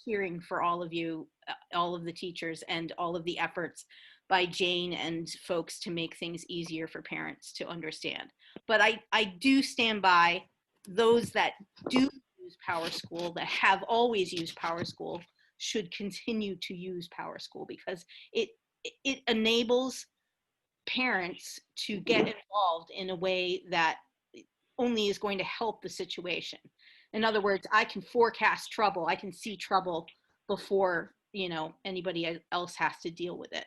hearing for all of you, all of the teachers and all of the efforts by Jane and folks to make things easier for parents to understand. But I do stand by those that do use PowerSchool, that have always used PowerSchool, should continue to use PowerSchool because it enables parents to get involved in a way that only is going to help the situation. In other words, I can forecast trouble. I can see trouble before, anybody else has to deal with it.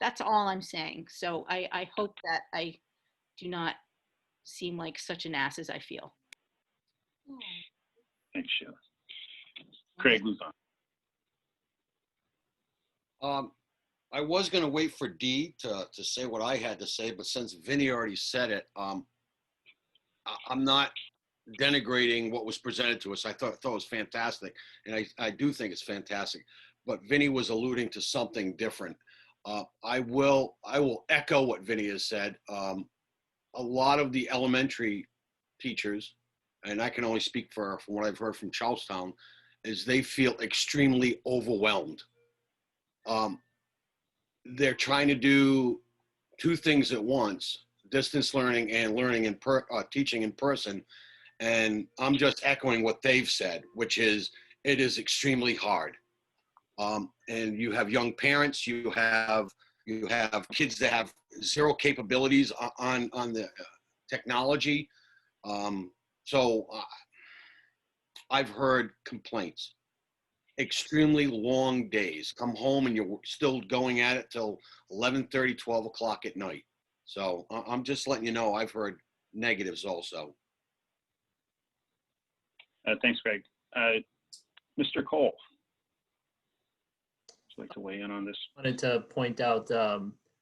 That's all I'm saying. So I hope that I do not seem like such an ass as I feel. Thanks, Sheila. Craig Luzon. I was going to wait for Dee to say what I had to say, but since Vinny already said it, I'm not denigrating what was presented to us. I thought it was fantastic, and I do think it's fantastic. But Vinny was alluding to something different. I will echo what Vinny has said. A lot of the elementary teachers, and I can only speak from what I've heard from Charlestown, is they feel extremely overwhelmed. They're trying to do two things at once: distance learning and learning teaching in person. And I'm just echoing what they've said, which is it is extremely hard. And you have young parents, you have kids that have zero capabilities on the technology. So I've heard complaints. Extremely long days. Come home and you're still going at it till 11:30, 12 o'clock at night. So I'm just letting you know I've heard negatives also. Thanks, Greg. Mr. Cole, would you like to weigh in on this? I wanted to point out,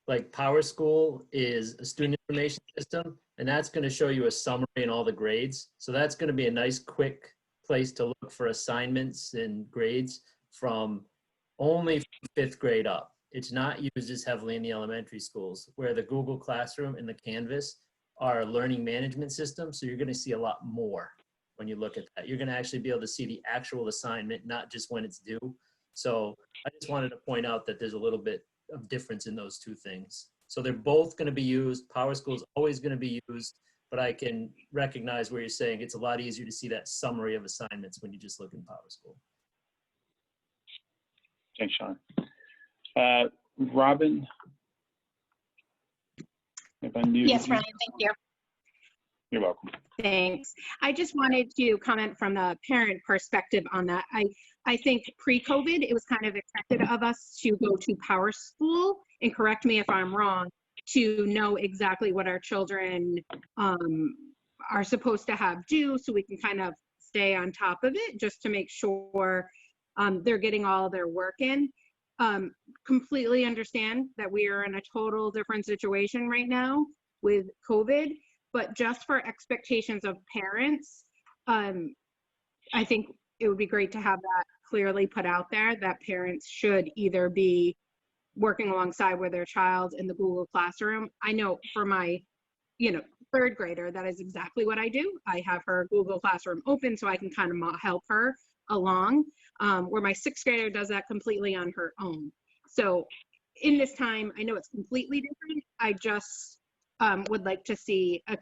like Power School is a student information system, and that's going to show you a summary and all the grades. So that's going to be a nice, quick place to look for assignments and grades from only 5th grade up. It's not used as heavily in the elementary schools, where the Google Classroom and the Canvas are a learning management system. So you're going to see a lot more when you look at that. You're going to actually be able to see the actual assignment, not just when it's due. So I just wanted to point out that there's a little bit of difference in those two things. So they're both going to be used. Power School is always going to be used, but I can recognize where you're saying it's a lot easier to see that summary of assignments when you just look in Power School. Thanks, Sean. Robin? Yes, Ryan, thank you. You're welcome. Thanks. I just wanted to comment from the parent perspective on that. I think pre-COVID, it was kind of expected of us to go to Power School, and correct me if I'm wrong, to know exactly what our children are supposed to have due, so we can kind of stay on top of it just to make sure they're getting all their work in. Completely understand that we are in a total different situation right now with COVID, but just for expectations of parents, I think it would be great to have that clearly put out there, that parents should either be working alongside with their child in the Google Classroom. I know for my, 3rd grader, that is exactly what I do. I have her Google Classroom open so I can kind of help her along, where my 6th grader does that completely on her own. So in this time, I know it's completely different. I just would like to see a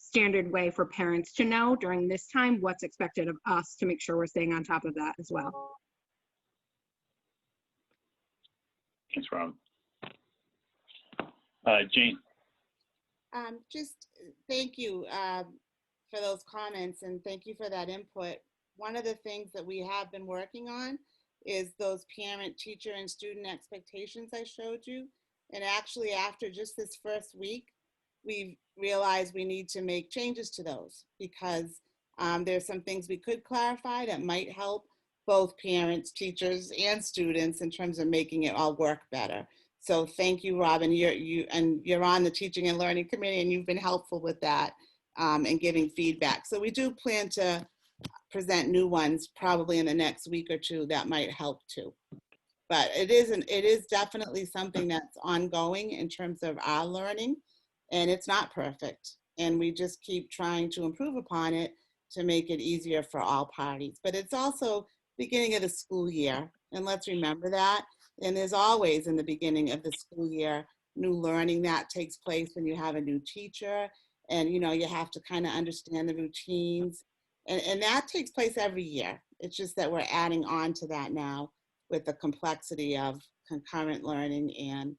standard way for parents to know during this time what's expected of us to make sure we're staying on top of that as well. Thanks, Rob. Jane? Just thank you for those comments, and thank you for that input. One of the things that we have been working on is those parent, teacher, and student expectations I showed you. And actually, after just this first week, we realized we need to make changes to those, because there's some things we could clarify that might help both parents, teachers, and students in terms of making it all work better. So thank you, Robin. You're on the Teaching and Learning Committee, and you've been helpful with that and giving feedback. So we do plan to present new ones probably in the next week or two that might help too. But it is definitely something that's ongoing in terms of our learning, and it's not perfect. And we just keep trying to improve upon it to make it easier for all parties. But it's also beginning of the school year, and let's remember that. And there's always in the beginning of the school year, new learning that takes place when you have a new teacher, and you have to kind of understand the routines. And that takes place every year. It's just that we're adding on to that now with the complexity of concurrent learning and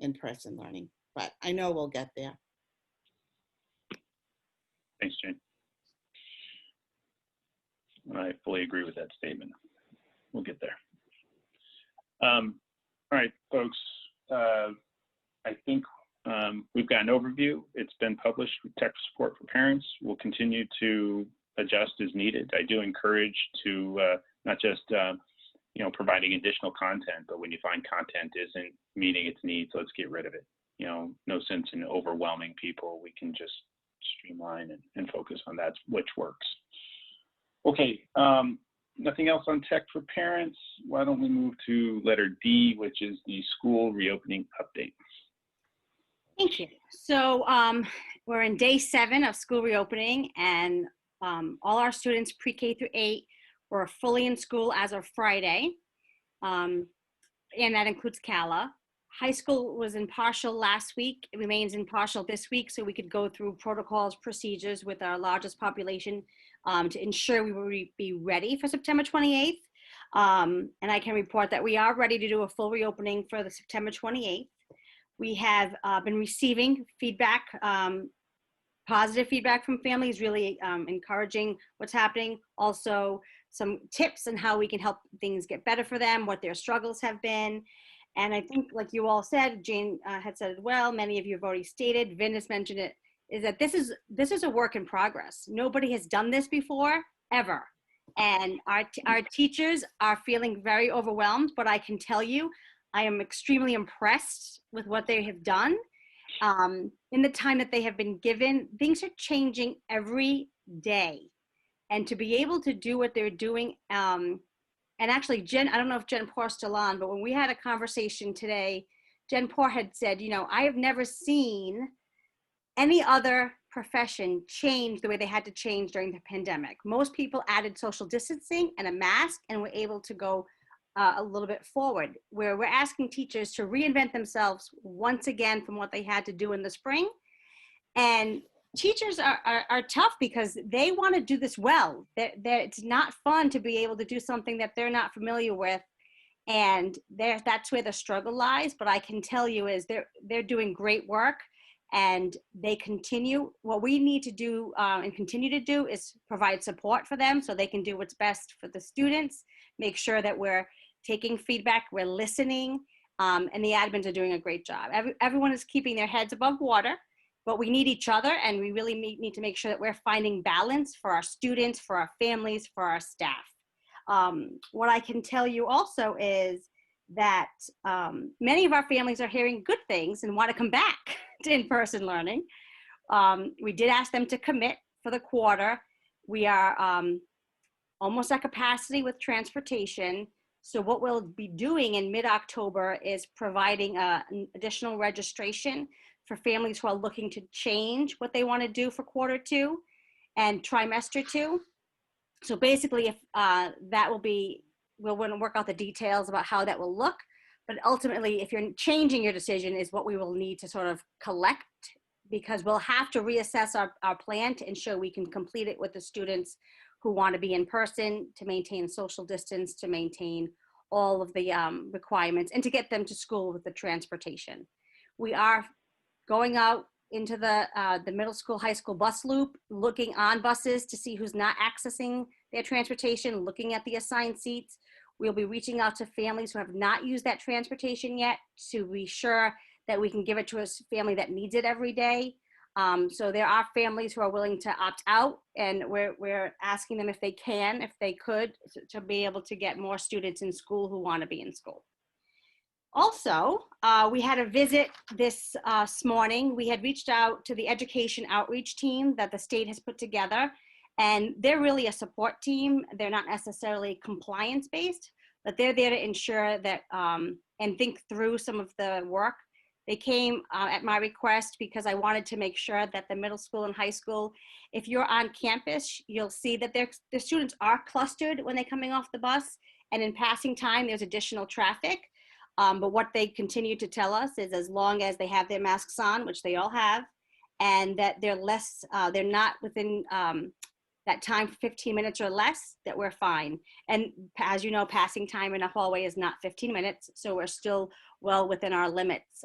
in-person learning. But I know we'll get there. Thanks, Jane. I fully agree with that statement. We'll get there. All right, folks. I think we've got an overview. It's been published with tech support for parents. We'll continue to adjust as needed. I do encourage to not just providing additional content, but when you find content isn't meeting its needs, let's get rid of it. No sense in overwhelming people. We can just streamline and focus on that, which works. Okay, nothing else on tech for parents. Why don't we move to letter D, which is the school reopening update. Thank you. So we're in day 7 of school reopening, and all our students pre-K through 8 were fully in school as of Friday, and that includes CALA. High school was in partial last week. It remains in partial this week, so we could go through protocols, procedures with our largest population to ensure we will be ready for September 28th. And I can report that we are ready to do a full reopening for the September 28th. We have been receiving feedback, positive feedback from families, really encouraging what's happening. Also, some tips on how we can help things get better for them, what their struggles have been. And I think, like you all said, Jane had said it well, many of you have already stated, Vin has mentioned it, is that this is a work in progress. Nobody has done this before, ever. And our teachers are feeling very overwhelmed, but I can tell you, I am extremely impressed with what they have done. In the time that they have been given, things are changing every day. And to be able to do what they're doing, and actually Jen, I don't know if Jen Poor's still on, but when we had a conversation today, Jen Poor had said, you know, I have never seen any other profession change the way they had to change during the pandemic. Most people added social distancing and a mask and were able to go a little bit forward, where we're asking teachers to reinvent themselves once again from what they had to do in the spring. And teachers are tough because they want to do this well. It's not fun to be able to do something that they're not familiar with. And that's where the struggle lies. But I can tell you is they're doing great work, and they continue. What we need to do and continue to do is provide support for them so they can do what's best for the students, make sure that we're taking feedback, we're listening, and the admins are doing a great job. Everyone is keeping their heads above water, but we need each other, and we really need to make sure that we're finding balance for our students, for our families, for our staff. What I can tell you also is that many of our families are hearing good things and want to come back to in-person learning. We did ask them to commit for the quarter. We are almost at capacity with transportation. So what we'll be doing in mid-October is providing an additional registration for families who are looking to change what they want to do for quarter 2 and trimester 2. So basically, if that will be, we'll want to work out the details about how that will look. But ultimately, if you're changing your decision is what we will need to sort of collect, because we'll have to reassess our plan to ensure we can complete it with the students who want to be in person, to maintain social distance, to maintain all of the requirements, and to get them to school with the transportation. We are going out into the middle school, high school bus loop, looking on buses to see who's not accessing their transportation, looking at the assigned seats. We'll be reaching out to families who have not used that transportation yet to be sure that we can give it to a family that needs it every day. So there are families who are willing to opt out, and we're asking them if they can, if they could, to be able to get more students in school who want to be in school. Also, we had a visit this morning. We had reached out to the education outreach team that the state has put together, and they're really a support team. They're not necessarily compliance-based, but they're there to ensure that and think through some of the work. They came at my request because I wanted to make sure that the middle school and high school, if you're on campus, you'll see that the students are clustered when they're coming off the bus, and in passing time, there's additional traffic. But what they continue to tell us is as long as they have their masks on, which they all have, and that they're not within that time for 15 minutes or less, that we're fine. And as you know, passing time in a hallway is not 15 minutes, so we're still well within our limits.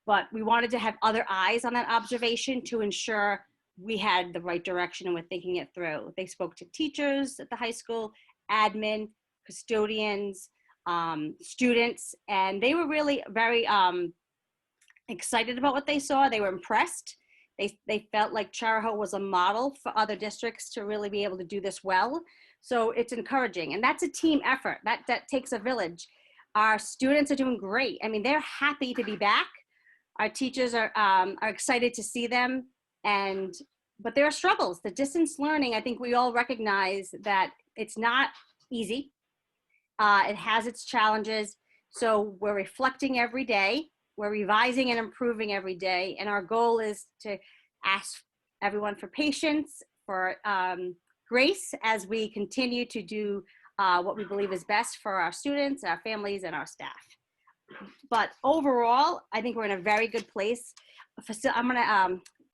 But we wanted to have other eyes on that observation to ensure we had the right direction and we're thinking it through. They spoke to teachers at the high school, admin, custodians, students, and they were really very excited about what they saw. They were impressed. They felt like Charahoe was a model for other districts to really be able to do this well. So it's encouraging, and that's a team effort. That takes a village. Our students are doing great. I mean, they're happy to be back. Our teachers are excited to see them. But there are struggles. The distance learning, I think we all recognize that it's not easy. It has its challenges. So we're reflecting every day. We're revising and improving every day. And our goal is to ask everyone for patience, for grace as we continue to do what we believe is best for our students, our families, and our staff. But overall, I think we're in a very good place.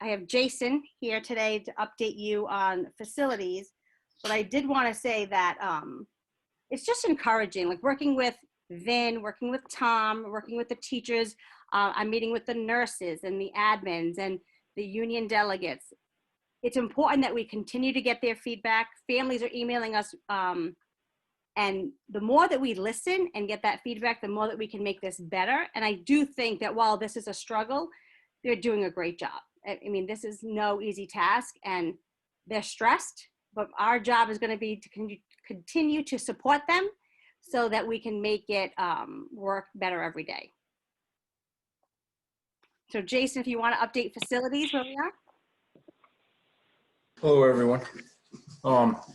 I have Jason here today to update you on facilities, but I did want to say that it's just encouraging, like working with Vin, working with Tom, working with the teachers. I'm meeting with the nurses and the admins and the union delegates. It's important that we continue to get their feedback. Families are emailing us, and the more that we listen and get that feedback, the more that we can make this better. And I do think that while this is a struggle, they're doing a great job. I mean, this is no easy task, and they're stressed, but our job is going to be to continue to support them so that we can make it work better every day. So Jason, if you want to update facilities where we are. Hello, everyone.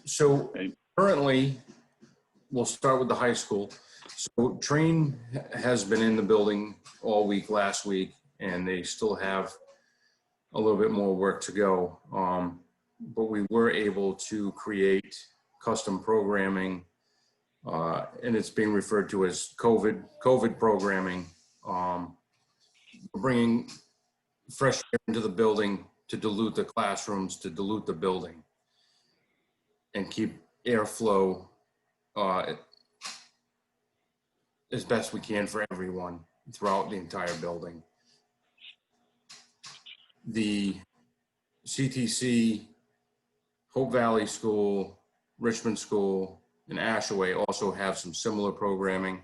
So currently, we'll start with the high school. So Train has been in the building all week last week, and they still have a little bit more work to go. But we were able to create custom programming, and it's being referred to as COVID programming. We're bringing fresh air into the building to dilute the classrooms, to dilute the building, and keep airflow as best we can for everyone throughout the entire building. The CTC, Hope Valley School, Richmond School, and Ashaway also have some similar programming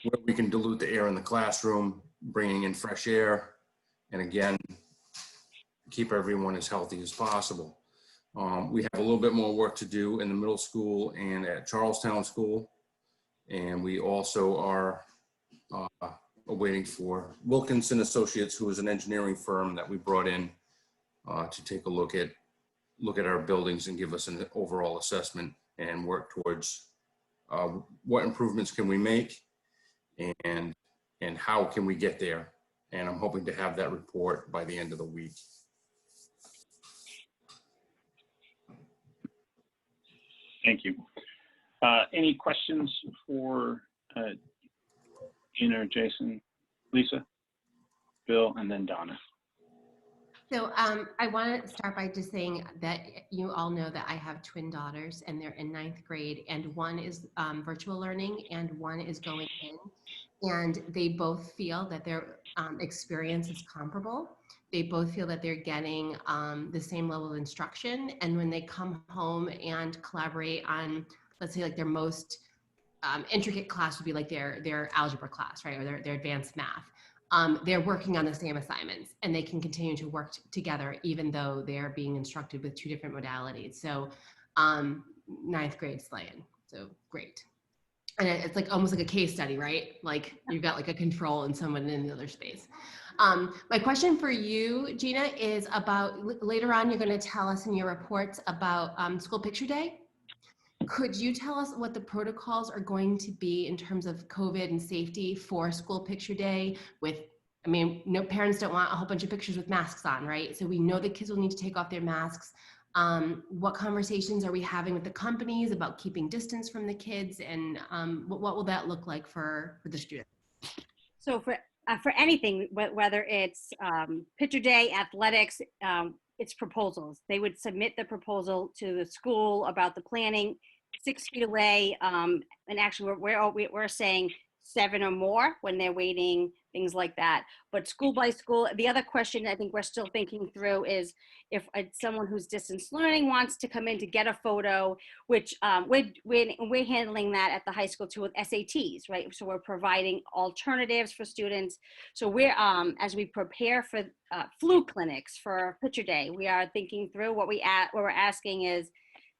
where we can dilute the air in the classroom, bringing in fresh air, and again, keep everyone as healthy as possible. We have a little bit more work to do in the middle school and at Charlestown School. And we also are waiting for Wilkinson Associates, who is an engineering firm that we brought in to take a look at our buildings and give us an overall assessment and work towards what improvements can we make and how can we get there. And I'm hoping to have that report by the end of the week. Thank you. Any questions for Gina or Jason? Lisa, Bill, and then Donna. So I want to start by just saying that you all know that I have twin daughters and they're in 9th grade, and one is virtual learning and one is going in. And they both feel that their experience is comparable. They both feel that they're getting the same level of instruction. And when they come home and collaborate on, let's say like their most intricate class would be like their algebra class, right? Or their advanced math. They're working on the same assignments and they can continue to work together even though they're being instructed with 2 different modalities. So 9th grade slaying, so great. And it's like almost like a case study, right? Like you've got like a control and someone in the other space. My question for you, Gina, is about later on, you're going to tell us in your reports about School Picture Day. Could you tell us what the protocols are going to be in terms of COVID and safety for School Picture Day with, I mean, no parents don't want a whole bunch of pictures with masks on, right? So we know the kids will need to take off their masks. What conversations are we having with the companies about keeping distance from the kids, and what will that look like for the students? So for anything, whether it's Picture Day, athletics, it's proposals. They would submit the proposal to the school about the planning 6 feet away, and actually we're saying 7 or more when they're waiting, things like that. But school by school, the other question I think we're still thinking through is if someone who's distance learning wants to come in to get a photo, which we're handling that at the high school too with SATs, right? So we're providing alternatives for students. So we're, as we prepare for flu clinics for Picture Day, we are thinking through what we're asking is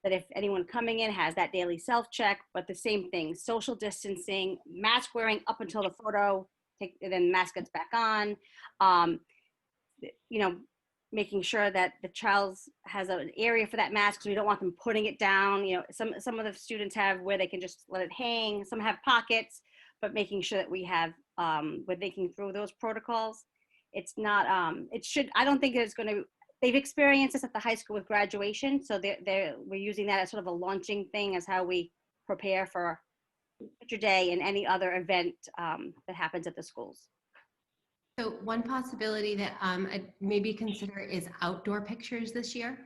that if anyone coming in has that daily self-check, but the same thing, social distancing, mask wearing up until the photo, then mask gets back on. You know, making sure that the child has an area for that mask, so we don't want them putting it down. You know, some of the students have where they can just let it hang, some have pockets, but making sure that we have, we're thinking through those protocols. It's not, I don't think it's gonna, they've experienced this at the high school with graduation, so we're using that as sort of a launching thing as how we prepare for Picture Day and any other event that happens at the schools. So one possibility that I'd maybe consider is outdoor pictures this year,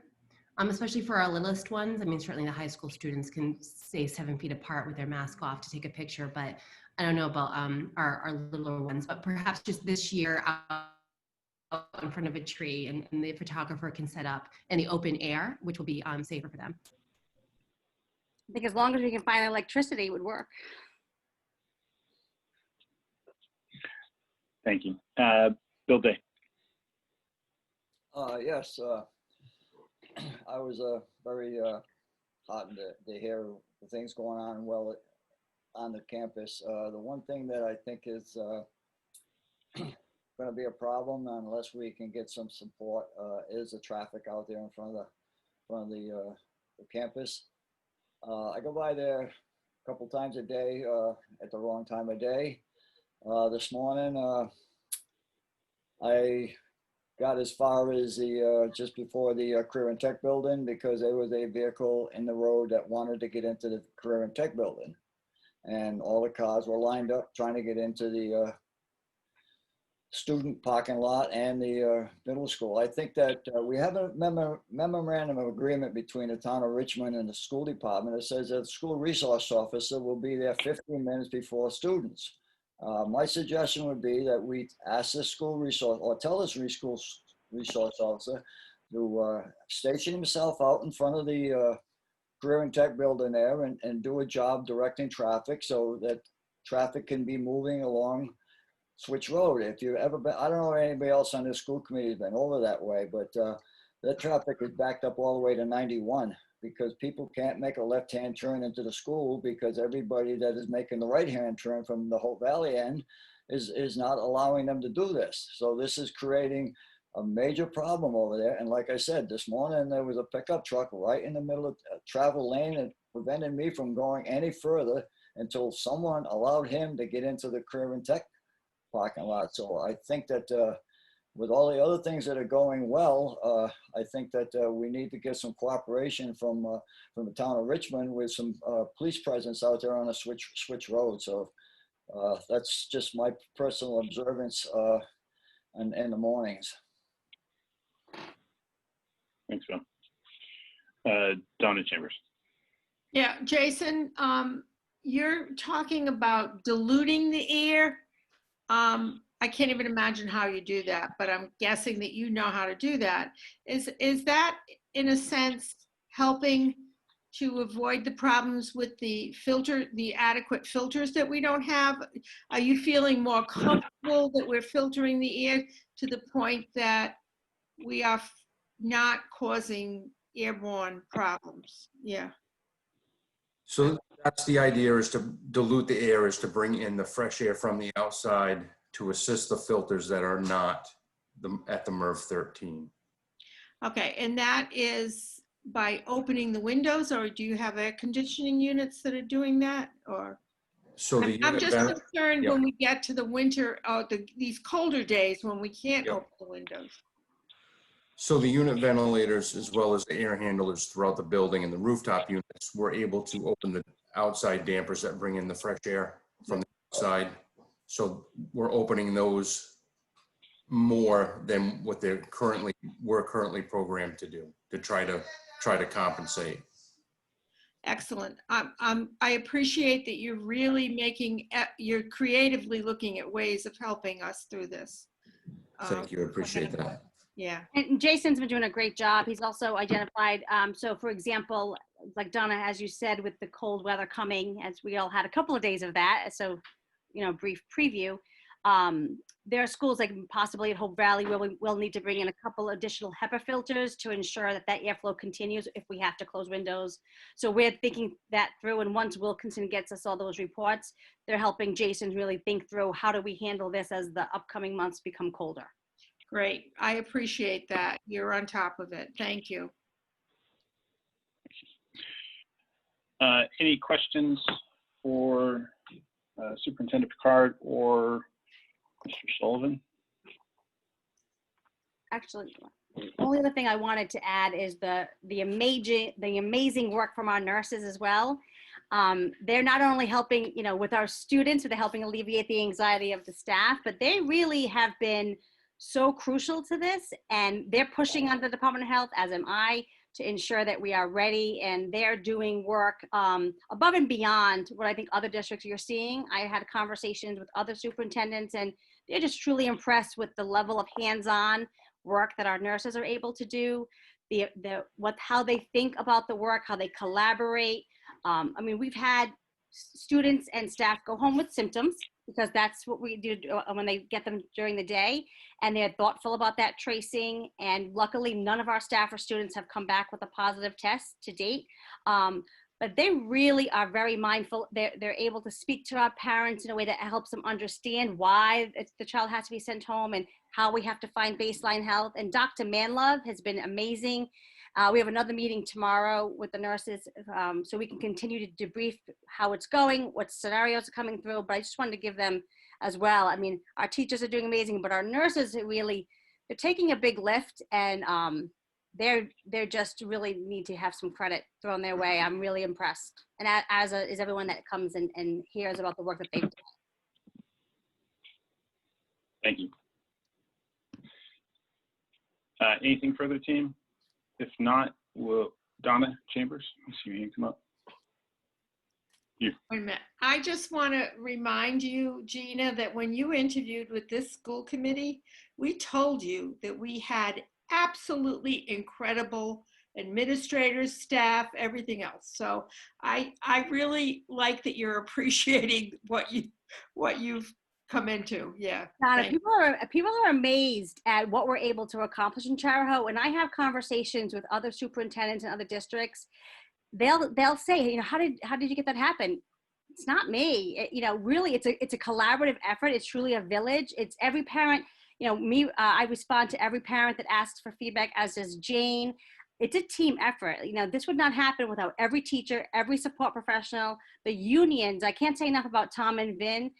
especially for our littlest ones. I mean, certainly the high school students can stay 7 feet apart with their mask off to take a picture, but I don't know about our littler ones, but perhaps just this year out in front of a tree and the photographer can set up in the open air, which will be safer for them. I think as long as we can find electricity, it would work. Thank you. Bill Day. Yes, I was very heartened to hear the things going on well on the campus. The one thing that I think is going to be a problem unless we can get some support is the traffic out there in front of the campus. I go by there a couple times a day at the wrong time of day. This morning, I got as far as the just before the Career and Tech building because there was a vehicle in the road that wanted to get into the Career and Tech building, and all the cars were lined up trying to get into the student parking lot and the middle school. I think that we have a memorandum of agreement between the town of Richmond and the school department that says that the school resource officer will be there 15 minutes before students. My suggestion would be that we ask the school resource or tell this school resource officer to station himself out in front of the Career and Tech building there and do a job directing traffic so that traffic can be moving along Switch Road. If you've ever been, I don't know if anybody else on this school committee has been over that way, but that traffic is backed up all the way to 91 because people can't make a left-hand turn into the school because everybody that is making the right-hand turn from the Hope Valley end is not allowing them to do this. So this is creating a major problem over there. And like I said, this morning there was a pickup truck right in the middle of a travel lane and prevented me from going any further until someone allowed him to get into the Career and Tech parking lot. So I think that with all the other things that are going well, I think that we need to get some cooperation from the town of Richmond with some police presence out there on a switch road. So that's just my personal observance in the mornings. Thanks, Bill. Donna Chambers. Yeah, Jason, you're talking about diluting the air. I can't even imagine how you do that, but I'm guessing that you know how to do that. Is that, in a sense, helping to avoid the problems with the adequate filters that we don't have? Are you feeling more comfortable that we're filtering the air to the point that we are not causing airborne problems? Yeah. So that's the idea, is to dilute the air, is to bring in the fresh air from the outside to assist the filters that are not at the MERV 13. Okay, and that is by opening the windows, or do you have air conditioning units that are doing that? Or So the I'm unit just concerned when we get to the winter, these colder days when we can't open the windows. So the unit ventilators, as well as the air handlers throughout the building and the rooftop units, were able to open the outside dampers that bring in the fresh air from the outside. So we're opening those more than what we're currently programmed to do, to try to compensate. Excellent. I appreciate that you're really you're creatively looking at ways of helping us through this. Thank you, I appreciate that. Yeah. And Jason's been doing a great job. He's also identified, so for example, like Donna, as you said, with the cold weather coming, as we all had a couple of days of that, so, brief preview. There are schools like possibly at Hope Valley where we will need to bring in a couple additional HEPA filters to ensure that airflow continues if we have to close windows. So we're thinking that through, and once Wilkinson gets us all those reports, they're helping Jason really think through how do we handle this as the upcoming months become colder. Great. I appreciate that. You're on top of it. Thank you. Any questions for Superintendent Picard or Mr. Sullivan? Actually, the only other thing I wanted to add is the amazing work from our nurses as well. They're not only helping, with our students, but they're helping alleviate the anxiety of the staff, but they really have been so crucial to this, and they're pushing on the Department of Health, as am I, to ensure that we are ready, and they're doing work above and beyond what I think other districts you're seeing. I had conversations with other superintendents, and they're just truly impressed with the level of hands-on work that our nurses are able to do, how they think about the work, how they collaborate. I mean, we've had students and staff go home with symptoms, because that's what we do when they get them during the day, and they're thoughtful about that tracing. And luckily, none of our staff or students have come back with a positive test to date. But they really are very mindful. They're able to speak to our parents in a way that helps them understand why the child has to be sent home and how we have to find baseline health. And Dr. Manlove has been amazing. We have another meeting tomorrow with the nurses, so we can continue to debrief how it's going, what scenarios are coming through. But I just wanted to give them as well. I mean, our teachers are doing amazing, but our nurses are really, they're taking a big lift, and they're just really need to have some credit thrown their way. I'm really impressed, and as is everyone that comes and hears about the work that they've done. Thank you. Anything further, team? If not, Donna Chambers, let's see if you can come up. Wait a minute. I just want to remind you, Gina, that when you interviewed with this school committee, we told you that we had absolutely incredible administrators, staff, everything else. So I really like that you're appreciating what you've come into. Yeah. Donna, people are amazed at what we're able to accomplish in Charahoe. When I have conversations with other superintendents in other districts, they'll say, how did you get that happen? It's not me. Really, it's a collaborative effort. It's truly a village. It's every parent. I respond to every parent that asks for feedback, as does Jane. It's a team effort. This would not happen without every teacher, every support professional, the unions. I can't say enough about Tom and Vin.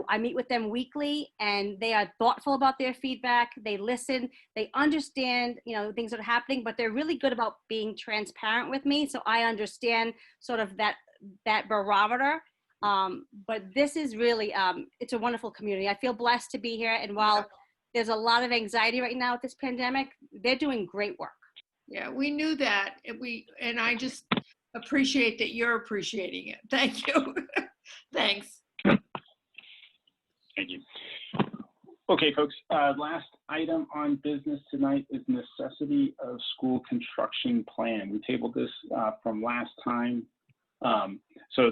I meet with them weekly, and they are thoughtful about their feedback. They listen, they understand, things that are happening, but they're really good about being transparent with me. So I understand sort of that barometer. But this is really, it's a wonderful community. I feel blessed to be here. And while there's a lot of anxiety right now with this pandemic, they're doing great work. Yeah, we knew that. And I just appreciate that you're appreciating it. Thank you. Thanks. Thank you. Okay, folks, last item on business tonight is necessity of school construction plan. We tabled this from last time. So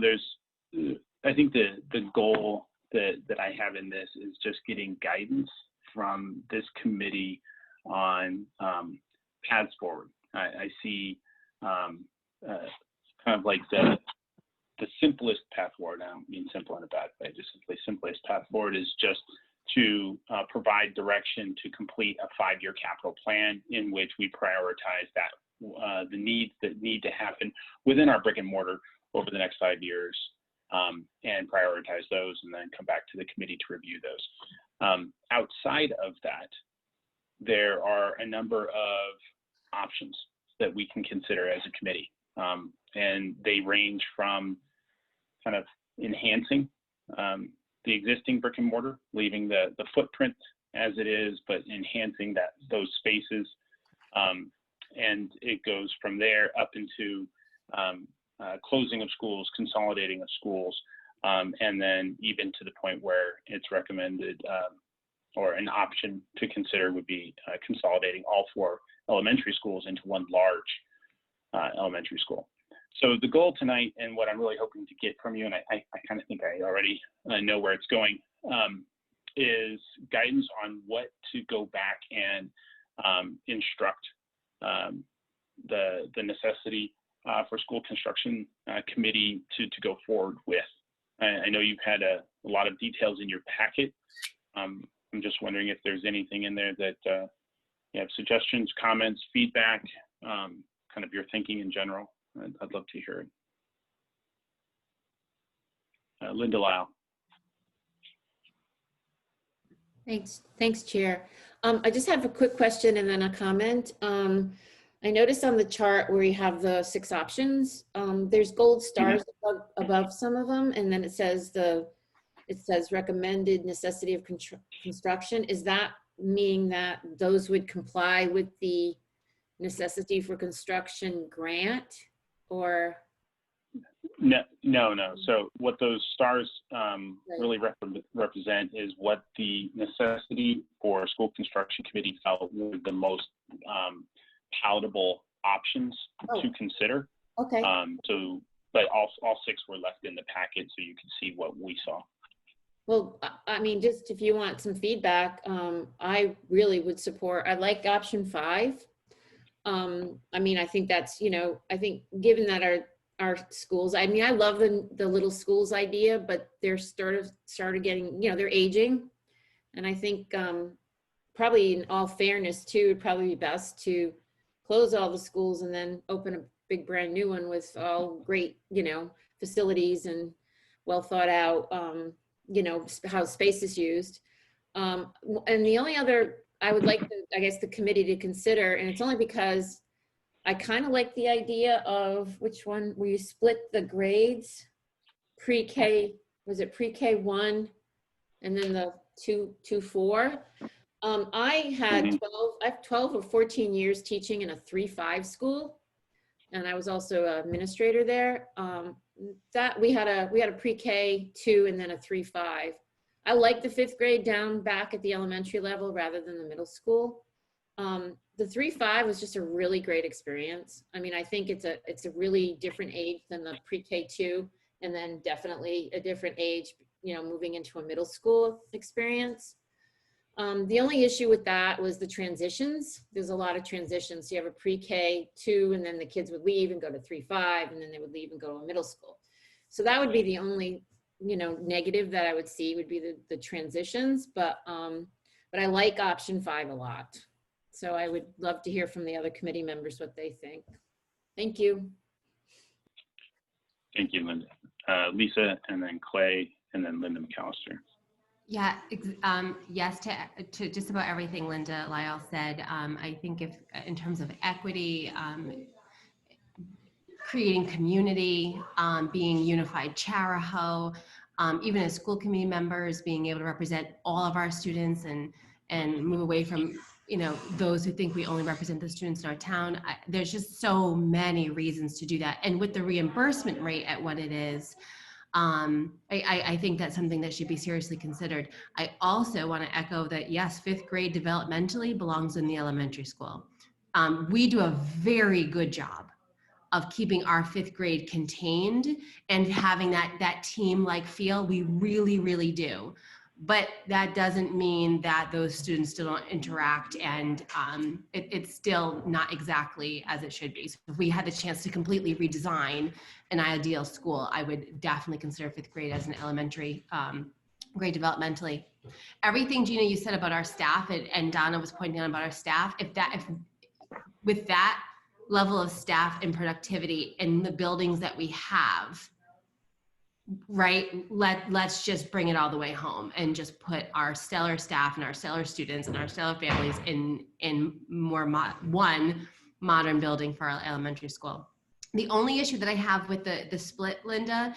I think the goal that I have in this is just getting guidance from this committee on paths forward. I see kind of like the simplest path forward. I don't mean simple in a bad way, just simply simplest path forward is just to provide direction to complete a 5-year capital plan in which we prioritize the needs that need to happen within our brick and mortar over the next 5 years, and prioritize those, and then come back to the committee to review those. Outside of that, there are a number of options that we can consider as a committee, and they range from kind of enhancing the existing brick and mortar, leaving the footprint as it is, but enhancing those spaces, and it goes from there up into closing of schools, consolidating of schools, and then even to the point where it's recommended or an option to consider would be consolidating all 4 elementary schools into one large elementary school. So the goal tonight, and what I'm really hoping to get from you, and I kind of think I already know where it's going, is guidance on what to go back and instruct the necessity for school construction committee to go forward with. I know you've had a lot of details in your packet, I'm just wondering if there's anything in there that you have suggestions, comments, feedback, kind of your thinking in general. I'd love to hear it. Linda Lyle. Thanks, Chair. I just have a quick question and then a comment. I noticed on the chart where you have the 6 options, there's gold stars above some of them, and then it says recommended necessity of construction. Is that meaning that those would comply with the necessity for construction grant, or? No. So what those stars really represent is what the necessity for school construction committee felt were the most palatable options to consider. Okay. But all 6 were left in the packet, so you can see what we saw. Well, I mean, just if you want some feedback, I really would support, I like option 5. I mean, I think that's, I think given that our schools, I mean, I love the little schools idea, but they're started getting, they're aging. And I think probably in all fairness too, it'd probably be best to close all the schools and then open a big brand new one with all great, facilities and well thought out, how space is used. And the only other, I would like, I guess, the committee to consider, and it's only because I kind of like the idea of which one where you split the grades, pre-K, was it pre-K 1 and then the 2-4. I had 12 or 14 years teaching in a 3-5 school, and I was also an administrator there. That we had a pre-K 2 and then a 3-5. I like the 5th grade down back at the elementary level rather than the middle school. The 3-5 was just a really great experience. I mean, I think it's a really different age than the pre-K 2, and then definitely a different age, moving into a middle school experience. The only issue with that was the transitions. There's a lot of transitions. So you have a pre-K 2, and then the kids would leave and go to 3-5, and then they would leave and go to a middle school. So that would be the only, negative that I would see would be the transitions. But I like option 5 a lot. So I would love to hear from the other committee members what they think. Thank you. Thank you, Linda. Lisa, and then Clay, and then Linda McAllister. Yeah, yes to just about everything Linda Lyle said. I think if in terms of equity, creating community, being unified Charahoe, even as school committee members, being able to represent all of our students and move away from those who think we only represent the students in our town. There's just so many reasons to do that. And with the reimbursement rate at what it is, I think that's something that should be seriously considered. I also want to echo that, yes, 5th grade developmentally belongs in the elementary school. We do a very good job of keeping our 5th grade contained and having that team-like feel. We really, really do. But that doesn't mean that those students still don't interact, and it's still not exactly as it should be. So if we had the chance to completely redesign an ideal school, I would definitely consider 5th grade as an elementary grade developmentally. Everything, Gina, you said about our staff, and Donna was pointing out about our staff, if with that level of staff and productivity in the buildings that we have, right, let's just bring it all the way home and just put our stellar staff and our stellar students and our stellar families in one modern building for our elementary school. The only issue that I have with the split, Linda,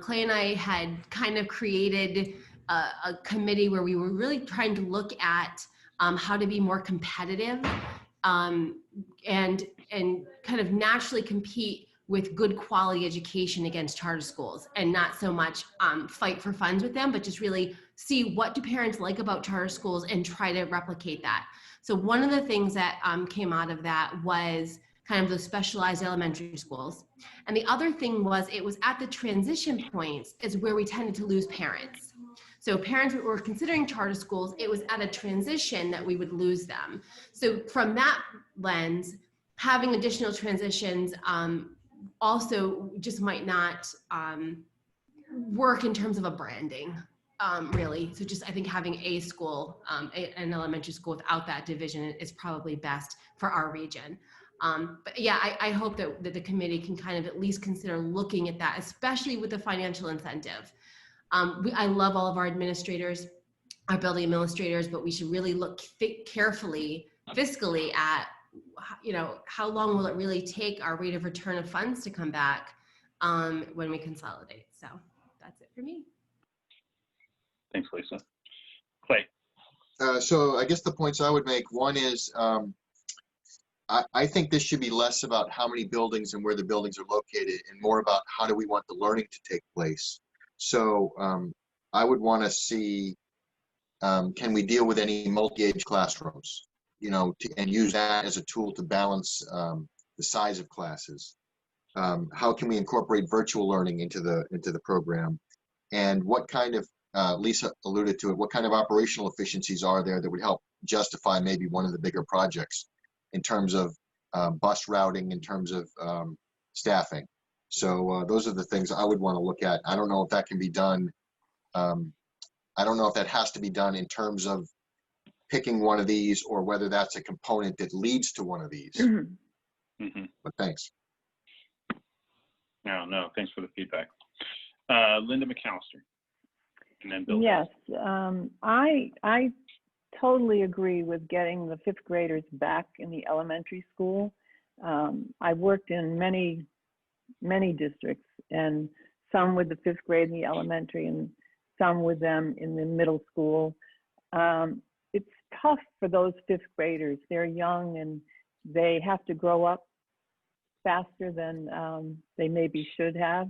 Clay and I had kind of created a committee where we were really trying to look at how to be more competitive and kind of naturally compete with good quality education against charter schools, and not so much fight for funds with them, but just really see what do parents like about charter schools and try to replicate that. So one of the things that came out of that was kind of the specialized elementary schools. And the other thing was, it was at the transition points is where we tended to lose parents. So parents who were considering charter schools, it was at a transition that we would lose them. So from that lens, having additional transitions also just might not work in terms of a branding really. So just, I think having a school, an elementary school without that division is probably best for our region. But yeah, I hope that the committee can kind of at least consider looking at that, especially with the financial incentive. I love all of our administrators, our building administrators, but we should really look carefully fiscally at, you know, how long will it really take our rate of return of funds to come back when we consolidate. So that's it for me. Thanks, Lisa. Clay. So I guess the points I would make, one is I think this should be less about how many buildings and where the buildings are located and more about how do we want the learning to take place. So I would want to see, can we deal with any multi-age classrooms, you know, and use that as a tool to balance the size of classes. How can we incorporate virtual learning into the program? And what kind of, Lisa alluded to it, what kind of operational efficiencies are there that would help justify maybe one of the bigger projects in terms of bus routing, in terms of staffing? So those are the things I would want to look at. I don't know if that can be done. I don't know if that has to be done in terms of picking one of these or whether that's a component that leads to one of these. Mm-hmm. But thanks. No, thanks for the feedback. Linda McAllister. And then Bill. Yes, I totally agree with getting the 5th graders back in the elementary school. I've worked in many districts, and some with the 5th grade in the elementary and some with them in the middle school. It's tough for those 5th graders. They're young and they have to grow up faster than they maybe should have.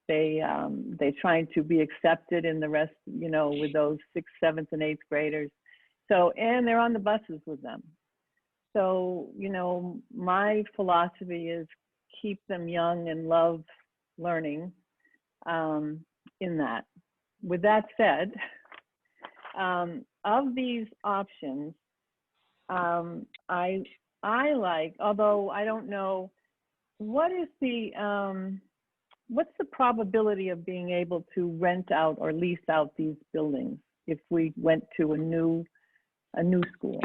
They're trying to be accepted in the rest, you know, with those 6th, 7th, and 8th graders. So, and they're on the buses with them. So, you know, my philosophy is keep them young and love learning in that. With that said, of these options, I like, although I don't know, what is the, what's the probability of being able to rent out or lease out these buildings if we went to a new school?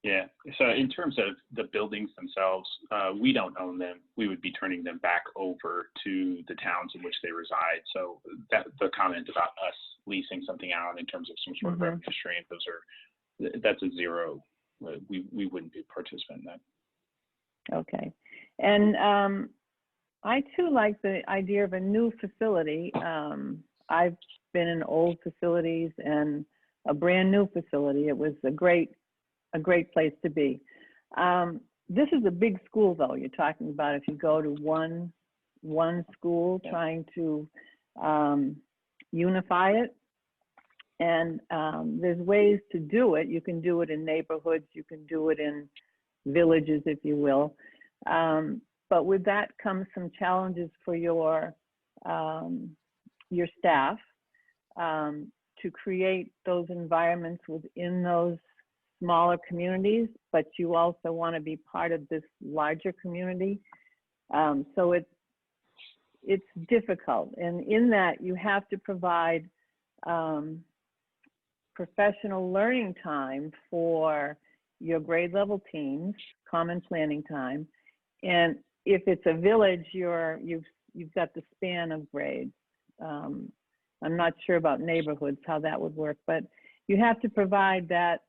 Yeah, so in terms of the buildings themselves, we don't own them. We would be turning them back over to the towns in which they reside. So that the comment about us leasing something out in terms of some sort of revenue stream, that's a zero. We wouldn't be a participant in that. Okay, and I too like the idea of a new facility. I've been in old facilities and a brand new facility. It was a great place to be. This is a big school though. You're talking about if you go to one school, trying to unify it. And there's ways to do it. You can do it in neighborhoods. You can do it in villages, if you will. But with that comes some challenges for your staff to create those environments within those smaller communities, but you also want to be part of this larger community. So it's difficult. And in that, you have to provide professional learning time for your grade level teams, common planning time. And if it's a village, you've got the span of grades. I'm not sure about neighborhoods, how that would work, but you have to provide that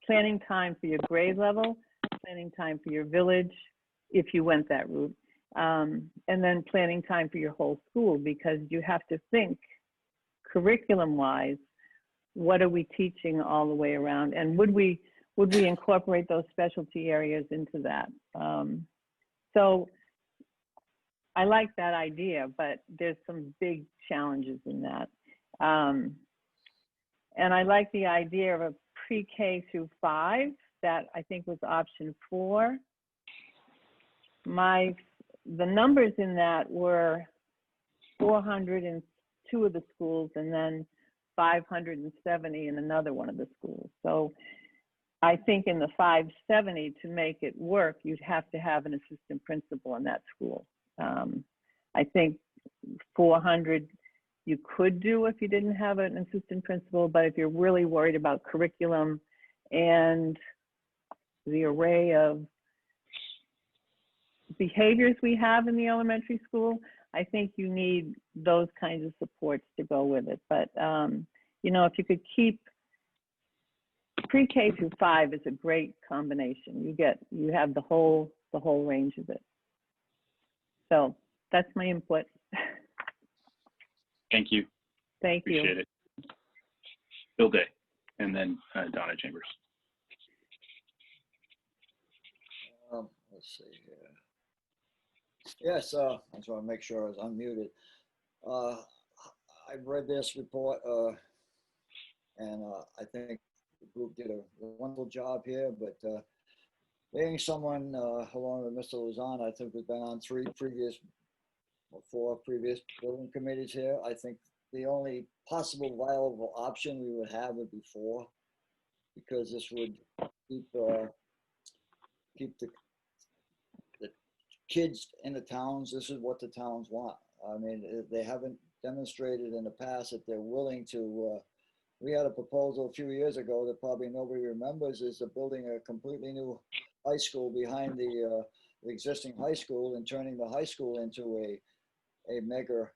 planning time for your grade level, planning time for your village, if you went that route, and then planning time for your whole school, because you have to think curriculum-wise, what are we teaching all the way around, and would we incorporate those specialty areas into that? So I like that idea, but there's some big challenges in that. And I like the idea of a pre-K through 5, that I think was option 4. The numbers in that were 400 in 2 of the schools and then 570 in another one of the schools. So I think in the 570, to make it work, you'd have to have an assistant principal in that school. I think 400 you could do if you didn't have an assistant principal, but if you're really worried about curriculum and the array of behaviors we have in the elementary school, I think you need those kinds of supports to go with it. But, you know, if you could keep pre-K through 5 is a great combination. You have the whole range of it. So that's my input. Thank you. Thank you. Appreciate it. Bill Day, and then Donna Chambers. Let's see here. Yes, I just want to make sure I was unmuted. I've read this report, and I think the group did a wonderful job here, but being someone along with Mr. Luzon, I think we've been on 4 previous building committees here. I think the only possible viable option we would have would be 4, because this would keep the kids in the towns. This is what the towns want. I mean, they haven't demonstrated in the past that they're willing to. We had a proposal a few years ago that probably nobody remembers, is building a completely new high school behind the existing high school and turning the high school into a mega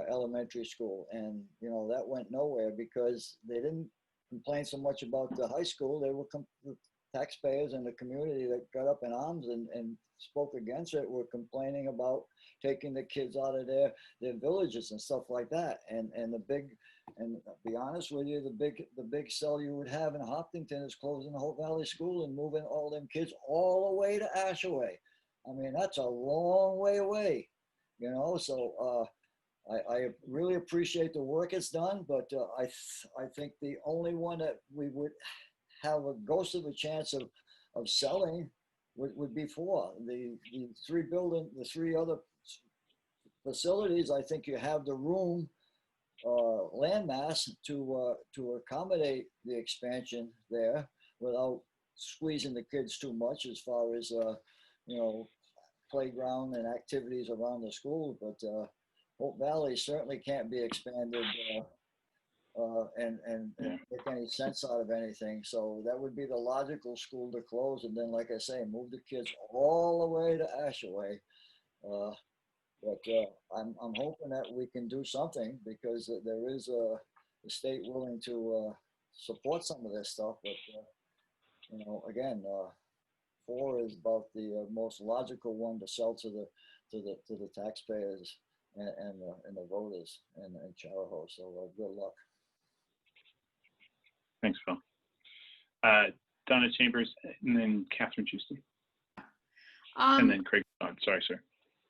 elementary school. And, you know, that went nowhere because they didn't complain so much about the high school. They were the taxpayers and the community that got up in arms and spoke against it were complaining about taking the kids out of their villages and stuff like that. And to be honest with you, the big sell you would have in Hopkinton is closing the Hope Valley School and moving all them kids all the way to Ashaway. I mean, that's a long way away, you know. So I really appreciate the work it's done, but I think the only one that we would have a ghost of a chance of selling would be 4. The 3 other facilities, I think you have the room, land mass to accommodate the expansion there without squeezing the kids too much as far as you know, playground and activities around the school. But Hope Valley certainly can't be expanded and make any sense out of anything. So that would be the logical school to close, and then, like I say, move the kids all the way to Ashaway. But I'm hoping that we can do something, because there is the state willing to support some of this stuff. But you know, again, 4 is about the most logical one to sell to the taxpayers and the voters and Charahoe. So good luck. Thanks, Phil. Donna Chambers, and then Catherine Houston. And then Craig. Sorry, sir.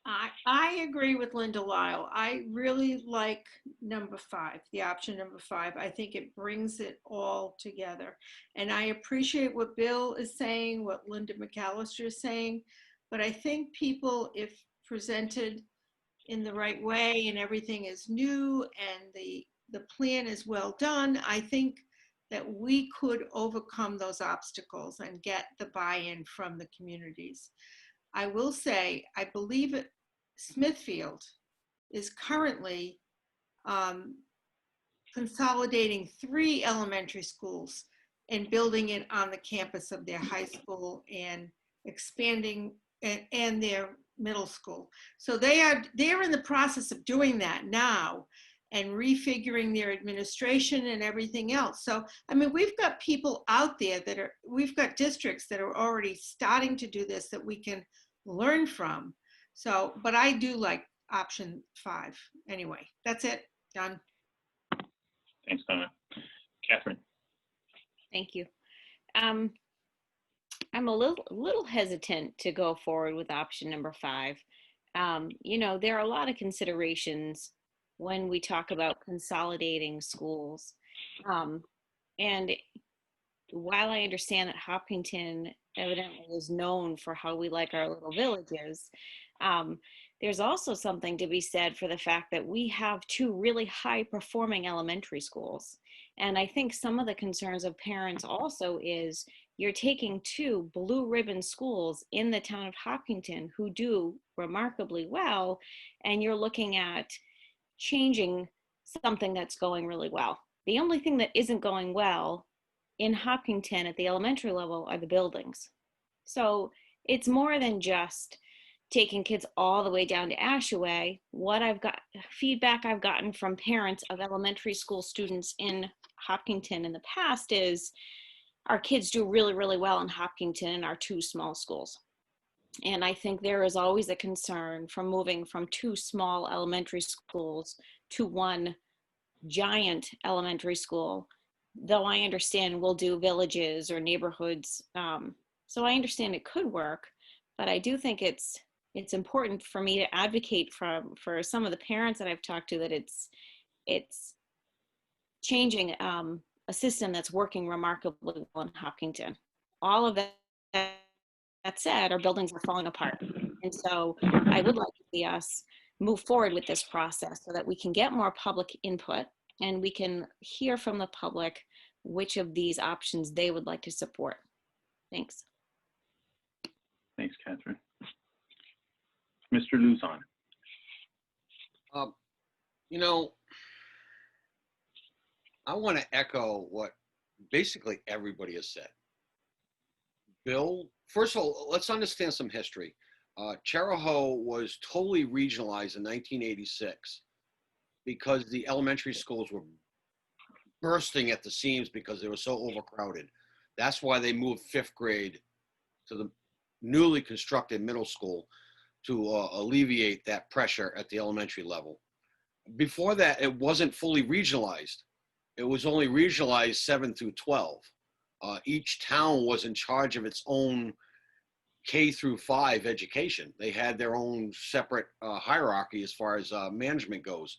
I agree with Linda Lyle. I really like number 5, the option number 5. I think it brings it all together. And I appreciate what Bill is saying, what Linda McAllister is saying, but I think people, if presented in the right way and everything is new and the plan is well done, I think that we could overcome those obstacles and get the buy-in from the communities. I will say, I believe Smithfield is currently consolidating 3 elementary schools and building it on the campus of their high school and expanding and their middle school. So they're in the process of doing that now and refiguring their administration and everything else. So, I mean, we've got people out there we've got districts that are already starting to do this that we can learn from. So, but I do like option 5. Anyway, that's it. Done. Thanks, Donna. Catherine. Thank you. I'm a little hesitant to go forward with option number 5. You know, there are a lot of considerations when we talk about consolidating schools. And while I understand that Hopkinton evidently is known for how we like our little villages, there's also something to be said for the fact that we have 2 really high performing elementary schools. And I think some of the concerns of parents also is you're taking 2 blue ribbon schools in the town of Hopkinton who do remarkably well, and you're looking at changing something that's going really well. The only thing that isn't going well in Hopkinton at the elementary level are the buildings. So it's more than just taking kids all the way down to Ashaway. What I've got, feedback I've gotten from parents of elementary school students in Hopkinton in the past is our kids do really, really well in Hopkinton in our 2 small schools. And I think there is always a concern from moving from 2 small elementary schools to 1 giant elementary school, though I understand we'll do villages or neighborhoods. So I understand it could work, but I do think it's important for me to advocate for some of the parents that I've talked to that it's changing a system that's working remarkably well in Hopkinton. All of that said, our buildings are falling apart. And so I would like to see us move forward with this process so that we can get more public input and we can hear from the public which of these options they would like to support. Thanks. Thanks, Catherine. Mr. Luzon. You know, I want to echo what basically everybody has said. Bill, first of all, let's understand some history. Charahoe was totally regionalized in 1986 because the elementary schools were bursting at the seams because they were so overcrowded. That's why they moved 5th grade to the newly constructed middle school to alleviate that pressure at the elementary level. Before that, it wasn't fully regionalized. It was only regionalized 7 through 12. Each town was in charge of its own K through 5 education. They had their own separate hierarchy as far as management goes.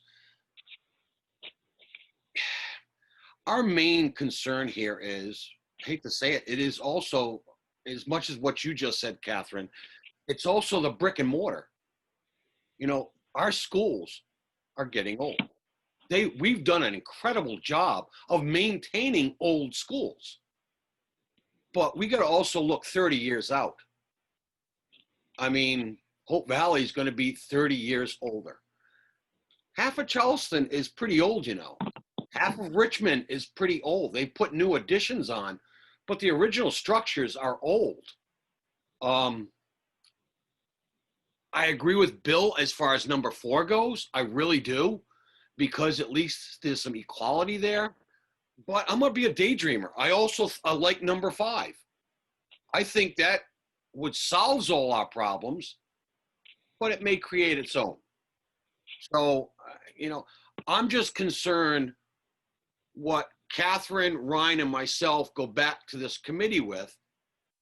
Our main concern here is, I hate to say it, it is also, as much as what you just said, Catherine, it's also the brick and mortar. You know, our schools are getting old. We've done an incredible job of maintaining old schools, but we got to also look 30 years out. I mean, Hope Valley is going to be 30 years older. Half of Charleston is pretty old, you know. Half of Richmond is pretty old. They put new additions on, but the original structures are old. I agree with Bill as far as number 4 goes. I really do, because at least there's some equality there. But I'm going to be a daydreamer. I also like number 5. I think that would solve all our problems, but it may create its own. So, you know, I'm just concerned what Catherine, Ryan, and myself go back to this committee with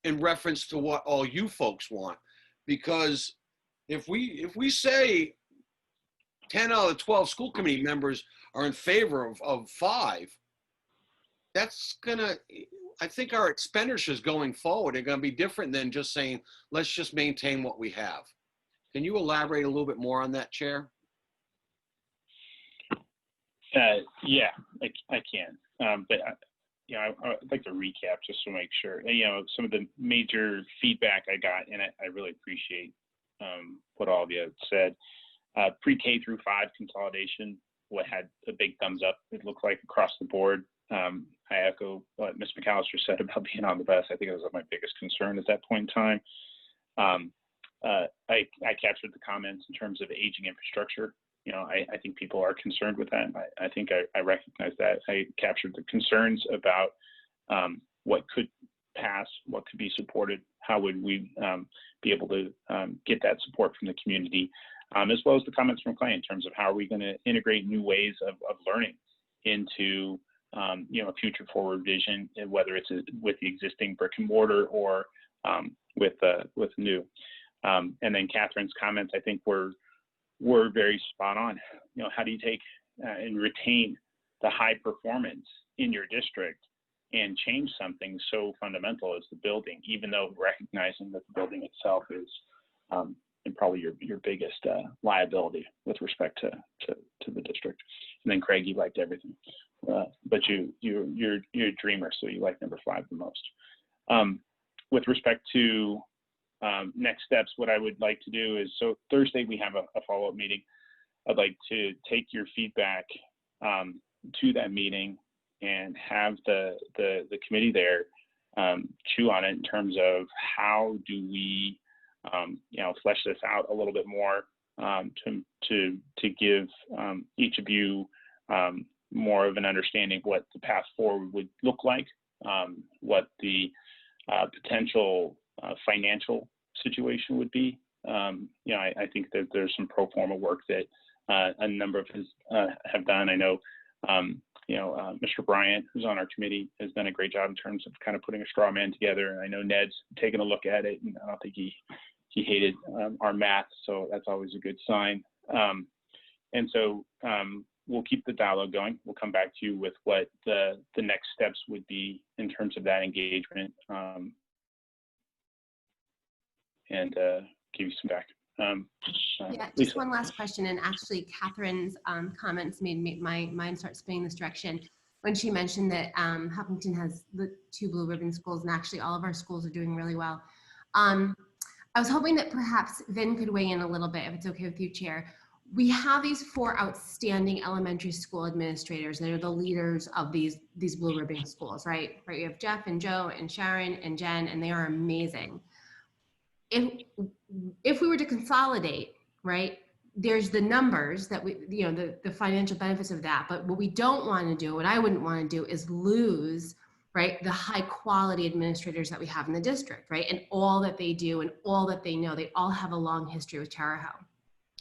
in reference to what all you folks want. Because if we say 10 out of the 12 school committee members are in favor of 5, that's gonna, I think our expenditures going forward are gonna be different than just saying, let's just maintain what we have. Can you elaborate a little bit more on that, Chair? Yeah, I can. But you know, I'd like to recap just to make sure. You know, some of the major feedback I got, and I really appreciate what all of you said. Pre-K through 5 consolidation, what had a big thumbs up, it looked like, across the board. I echo what Ms. McAllister said about being on the bus. I think it was my biggest concern at that point in time. I captured the comments in terms of aging infrastructure. You know, I think people are concerned with that. I think I recognize that. I captured the concerns about what could pass, what could be supported, how would we be able to get that support from the community, as well as the comments from Clay in terms of how are we going to integrate new ways of learning into you know, a future forward vision, whether it's with the existing brick and mortar or with new. And then Catherine's comments, I think, were very spot on. You know, how do you take and retain the high performance in your district and change something so fundamental as the building, even though recognizing that the building itself is and probably your biggest liability with respect to the district. And then Craig, you liked everything, but you're a dreamer, so you like number 5 the most. With respect to next steps, what I would like to do is, so Thursday we have a follow-up meeting. I'd like to take your feedback to that meeting and have the committee there chew on it in terms of how do we flesh this out a little bit more to give each of you more of an understanding of what the path forward would look like, what the potential financial situation would be. I think that there's some pro forma work that a number of us have done. I know, Mr. Bryant, who's on our committee, has done a great job in terms of kind of putting a straw man together. I know Ned's taken a look at it, and I don't think he hated our math, so that's always a good sign. And so we'll keep the dialogue going. We'll come back to you with what the next steps would be in terms of that engagement, and give you some back. Yeah, just Lisa. one last question. And actually, Catherine's comments made my mind start spinning this direction when she mentioned that Huffington has the 2 blue ribbon schools, and actually all of our schools are doing really well. I was hoping that perhaps Vin could weigh in a little bit, if it's okay with you, Chair. We have these 4 outstanding elementary school administrators that are the leaders of these blue ribbon schools, right? Right. We have Jeff and Joe and Sharon and Jen, and they are amazing. If we were to consolidate, right, there's the numbers that we, the financial benefits of that. But what we don't want to do, what I wouldn't want to do, is lose, right, the high quality administrators that we have in the district, right, and all that they do and all that they know. They all have a long history with Charahoe.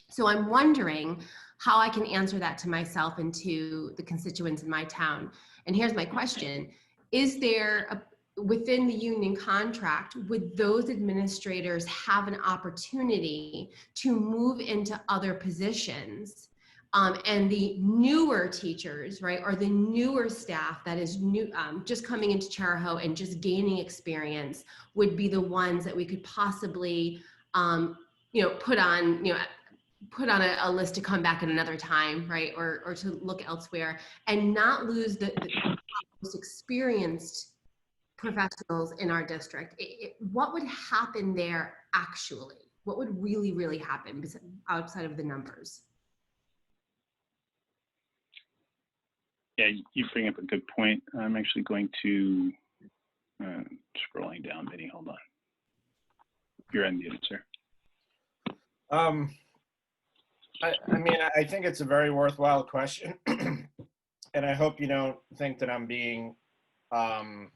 So I'm wondering how I can answer that to myself and to the constituents in my town. And here's my question. Is there, within the union contract, would those administrators have an opportunity to move into other positions? And the newer teachers, right, or the newer staff that is new, just coming into Charahoe and just gaining experience, would be the ones that we could possibly, put on a list to come back at another time, right, or to look elsewhere, and not lose the most experienced professionals in our district. What would happen there actually? What would really happen outside of the numbers? Yeah, you bring up a good point. I'm actually going to, scrolling down, Vinny, hold on. You're unmuted, sir. I think it's a very worthwhile question. And I hope you don't think that I'm being, I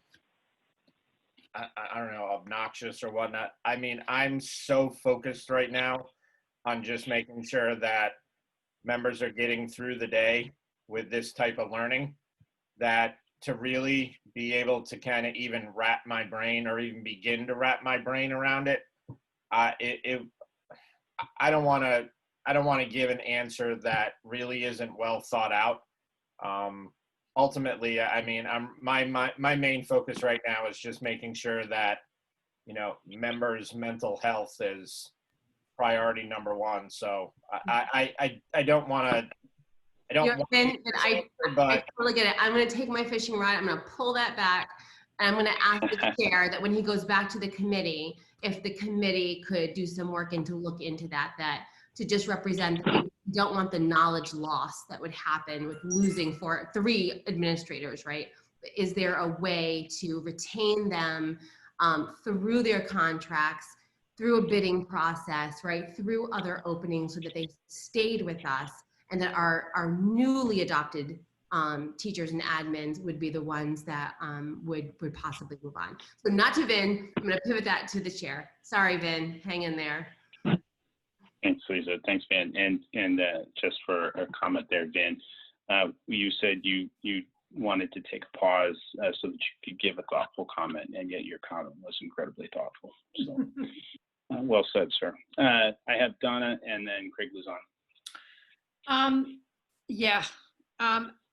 don't know, obnoxious or whatnot. I'm so focused right now on just making sure that members are getting through the day with this type of learning, that to really be able to kind of even wrap my brain or even begin to wrap my brain around it, I don't want to give an answer that really isn't well thought out. Ultimately, my main focus right now is just making sure that, members' mental health is priority number 1. So I don't want to. I totally get it. I'm going to take my fishing rod. I'm going to pull that back, and I'm going to ask the chair that when he goes back to the committee, if the committee could do some work and to look into that to just represent that we don't want the knowledge loss that would happen with losing 3 administrators, right? Is there a way to retain them through their contracts, through a bidding process, right? Through other openings, so that they stayed with us, and that our newly adopted teachers and admins would be the ones that would possibly move on. So not to Vin, I'm gonna pivot that to the chair. Sorry, Vin, hang in there. Thanks, Lisa. Thanks, Vin. And just for a comment there, Vin, you said you wanted to take a pause so that you could give a thoughtful comment, and yet your comment was incredibly thoughtful. So, well said, sir. I have Donna and then Craig Luzon.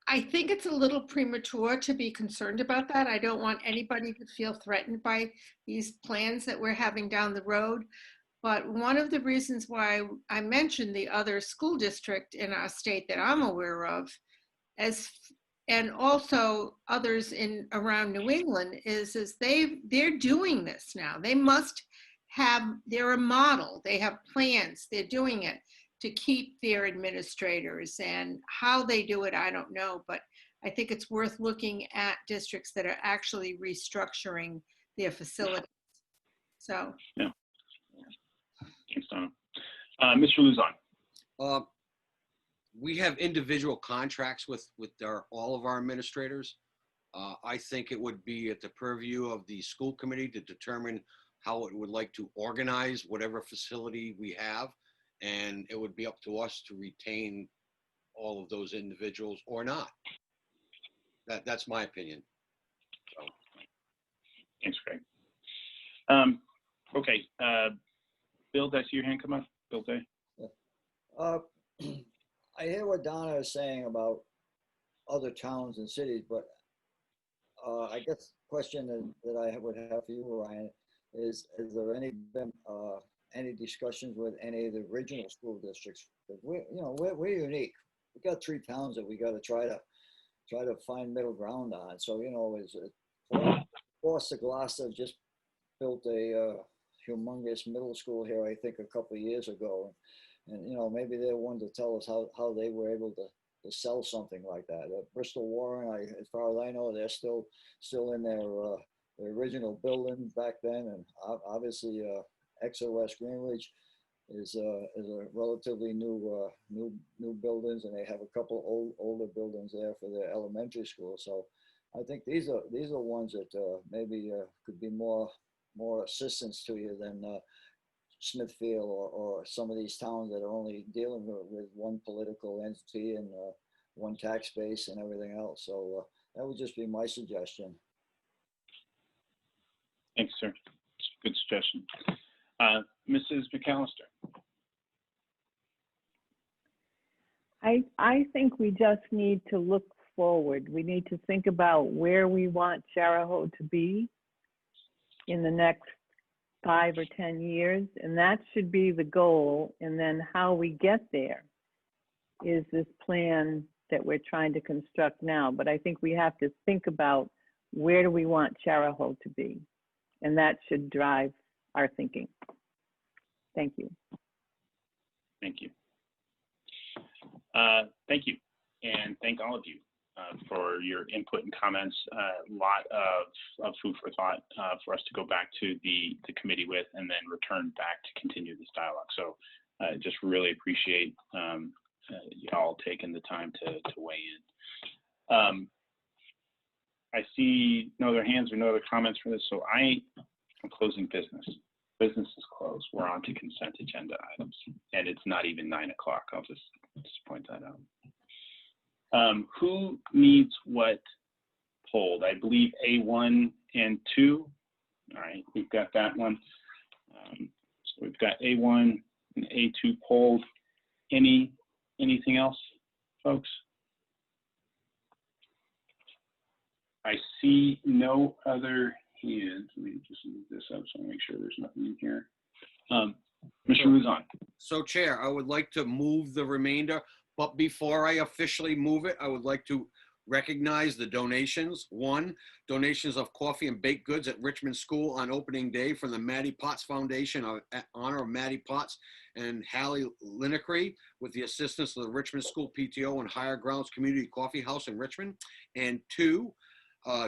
I think it's a little premature to be concerned about that. I don't want anybody to feel threatened by these plans that we're having down the road. But one of the reasons why I mentioned the other school district in our state that I'm aware of, and also others around New England, is they're doing this now. They must have, they're a model. They have plans. They're doing it. to keep their administrators, and how they do it, I don't know, but I think it's worth looking at districts that are actually restructuring their facilities. So. Yeah. Thanks, Donna. Mr. Luzon. We have individual contracts with all of our administrators. I think it would be at the purview of the school committee to determine how it would like to organize whatever facility we have. And it would be up to us to retain all of those individuals or not. That's my opinion. So. Thanks, Craig. Okay, Bill, did I see your hand come up? Bill Day? I hear what Donna is saying about other towns and cities, but I guess the question that I would have for you, Ryan, is there any discussions with any of the regional school districts? We're unique. We've got 3 towns that we got to try to find middle ground on. So, Forest of Gloucester just built a humongous middle school here, I think, a couple of years ago. And maybe they're one to tell us how they were able to sell something like that. Bristol Warren, as far as I know, they're still in their original building back then. And obviously, Exeter West Greenwich is a relatively new buildings, and they have a couple older buildings there for their elementary school. So I think these are ones that maybe could be more assistance to you than Smithfield or some of these towns that are only dealing with one political entity and one tax base and everything else. So that would just be my suggestion. Thanks, sir. Good suggestion. Mrs. McAllister. I think we just need to look forward. We need to think about where we want Charahoe to be in the next 5 or 10 years, and that should be the goal. And then how we get there is this plan that we're trying to construct now. But I think we have to think about where do we want Charahoe to be, and that should drive our thinking. Thank you. Thank you. Thank you, and thank all of you for your input and comments. A lot of food for thought for us to go back to the committee with, and then return back to continue this dialogue. So just really appreciate y'all taking the time to weigh in. I see no other hands or no other comments for this, so I'm closing business. Business is closed. We're on to consent agenda items, and it's not even 9 o'clock. I'll just point that out. Who needs what polled? I believe A1 and 2. All right, we've got that one. So we've got A1 and A2 polled. Anything else, folks? I see no other hands. Let me just move this up so I make sure there's nothing in here. Mr. Luzon. So, Chair, I would like to move the remainder, but before I officially move it, I would like to recognize the donations. 1, donations of coffee and baked goods at Richmond School on opening day from the Maddie Potts Foundation in honor of Maddie Potts and Hallie Linekrey, with the assistance of the Richmond School PTO and Higher Grounds Community Coffee House in Richmond. And 2,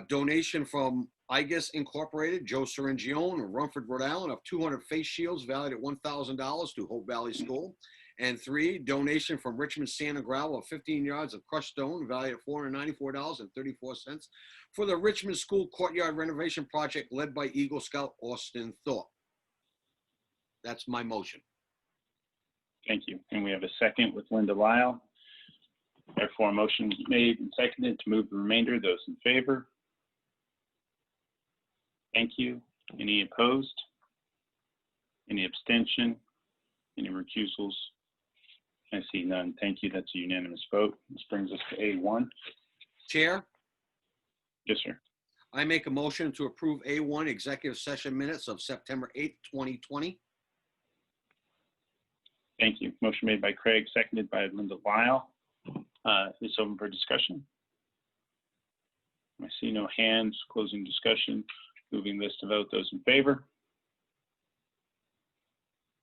donation from IGUS Incorporated, Joe Syringione of Rumford, Rhode Island, of 200 face shields valued at $1,000 to Hope Valley School. And 3, donation from Richmond Sand and Gravel of 15 yards of crushed stone valued at $494.34 for the Richmond School Courtyard Renovation Project led by Eagle Scout Austin Thorpe. That's my motion. Thank you. And we have a second with Linda Lyle. Therefore, a motion made and seconded to move the remainder. Those in favor? Thank you. Any opposed? Any abstention? Any recusals? I see none. Thank you. That's a unanimous vote. This brings us to A1. Chair? Yes, sir. I make a motion to approve A1 executive session minutes of September 8th, 2020. Thank you. Motion made by Craig, seconded by Linda Lyle. It's open for discussion. I see no hands. Closing discussion. Moving this to vote. Those in favor?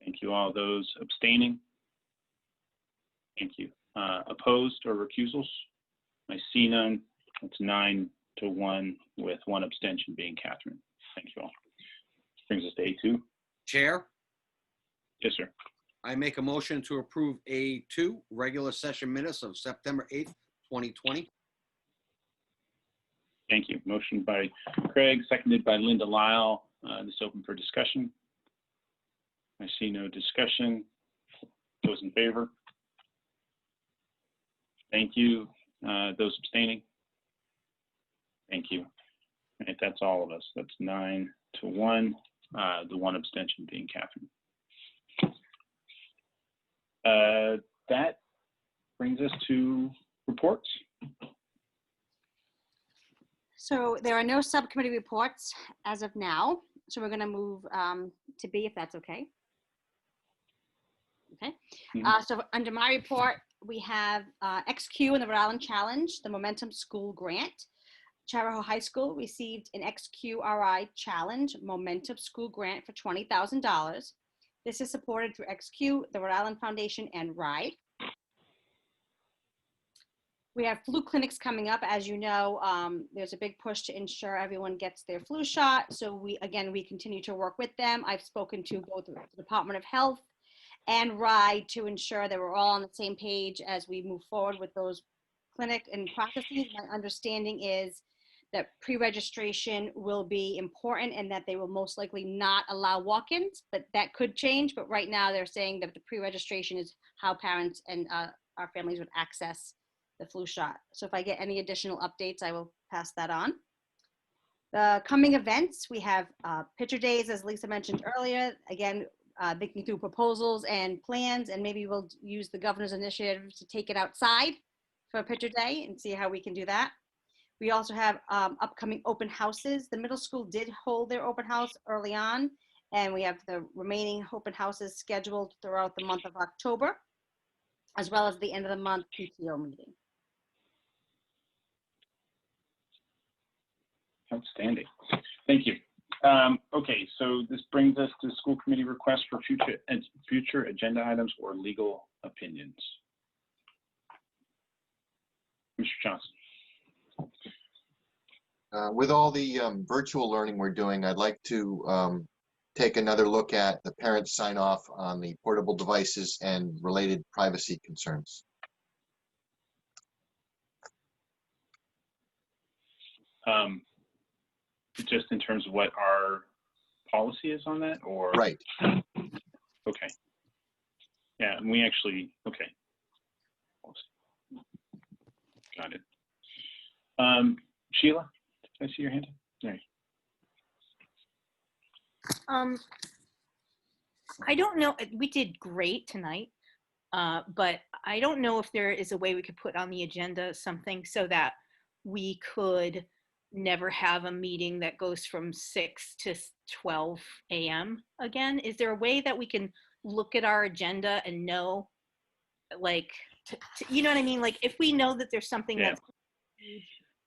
Thank you all. Those abstaining? Thank you. Opposed or recusals? I see none. It's 9-1 with one abstention being Catherine. Thank you all. This brings us to A2. Chair, Yes, sir. I make a motion to approve A2, regular session minutes of September 8th, 2020. Thank you. Motion by Craig, seconded by Linda Lyle. This is open for discussion. I see no discussion. Those in favor? Thank you. Those abstaining? Thank you. All right, that's all of us. That's 9-1, the one abstention being Catherine. That brings us to reports. So there are no subcommittee reports as of now. So we're going to move to B, if that's okay. Okay. So under my report, we have XQ in the Rhode Island Challenge, the Momentum School Grant. Charahoe High School received an XQRI Challenge Momentum School Grant for $20,000. This is supported through XQ, the Rhode Island Foundation, and RIDE. We have flu clinics coming up. As you know, there's a big push to ensure everyone gets their flu shot. So we continue to work with them. I've spoken to both the Department of Health and RIDE to ensure that we're all on the same page as we move forward with those clinic and processes. My understanding is that pre-registration will be important and that they will most likely not allow walk-ins, but that could change. But right now they're saying that the pre-registration is how parents and our families would access the flu shot. So if I get any additional updates, I will pass that on. The coming events, we have picture days, as Lisa mentioned earlier. Again, thinking through proposals and plans, and maybe we'll use the governor's initiative to take it outside for a picture day and see how we can do that. We also have upcoming open houses. The middle school did hold their open house early on, and we have the remaining open houses scheduled throughout the month of October, as well as the end of the month PTO meeting. Outstanding. Thank you. Okay, so this brings us to school committee requests for future agenda items or legal opinions. Mr. Johnson. With all the virtual learning we're doing, I'd like to take another look at the parents' sign off on the portable devices and related privacy concerns. Just in terms of what our policy is on that, or? Right. Okay. Yeah, and we actually, okay. Got it. Sheila, did I see your hand? There. I don't know, we did great tonight, but I don't know if there is a way we could put on the agenda something so that we could never have a meeting that goes from 6 to 12 a.m. again. Is there a way that we can look at our agenda and know, like, you know what I mean? Like, if we know that there's something that's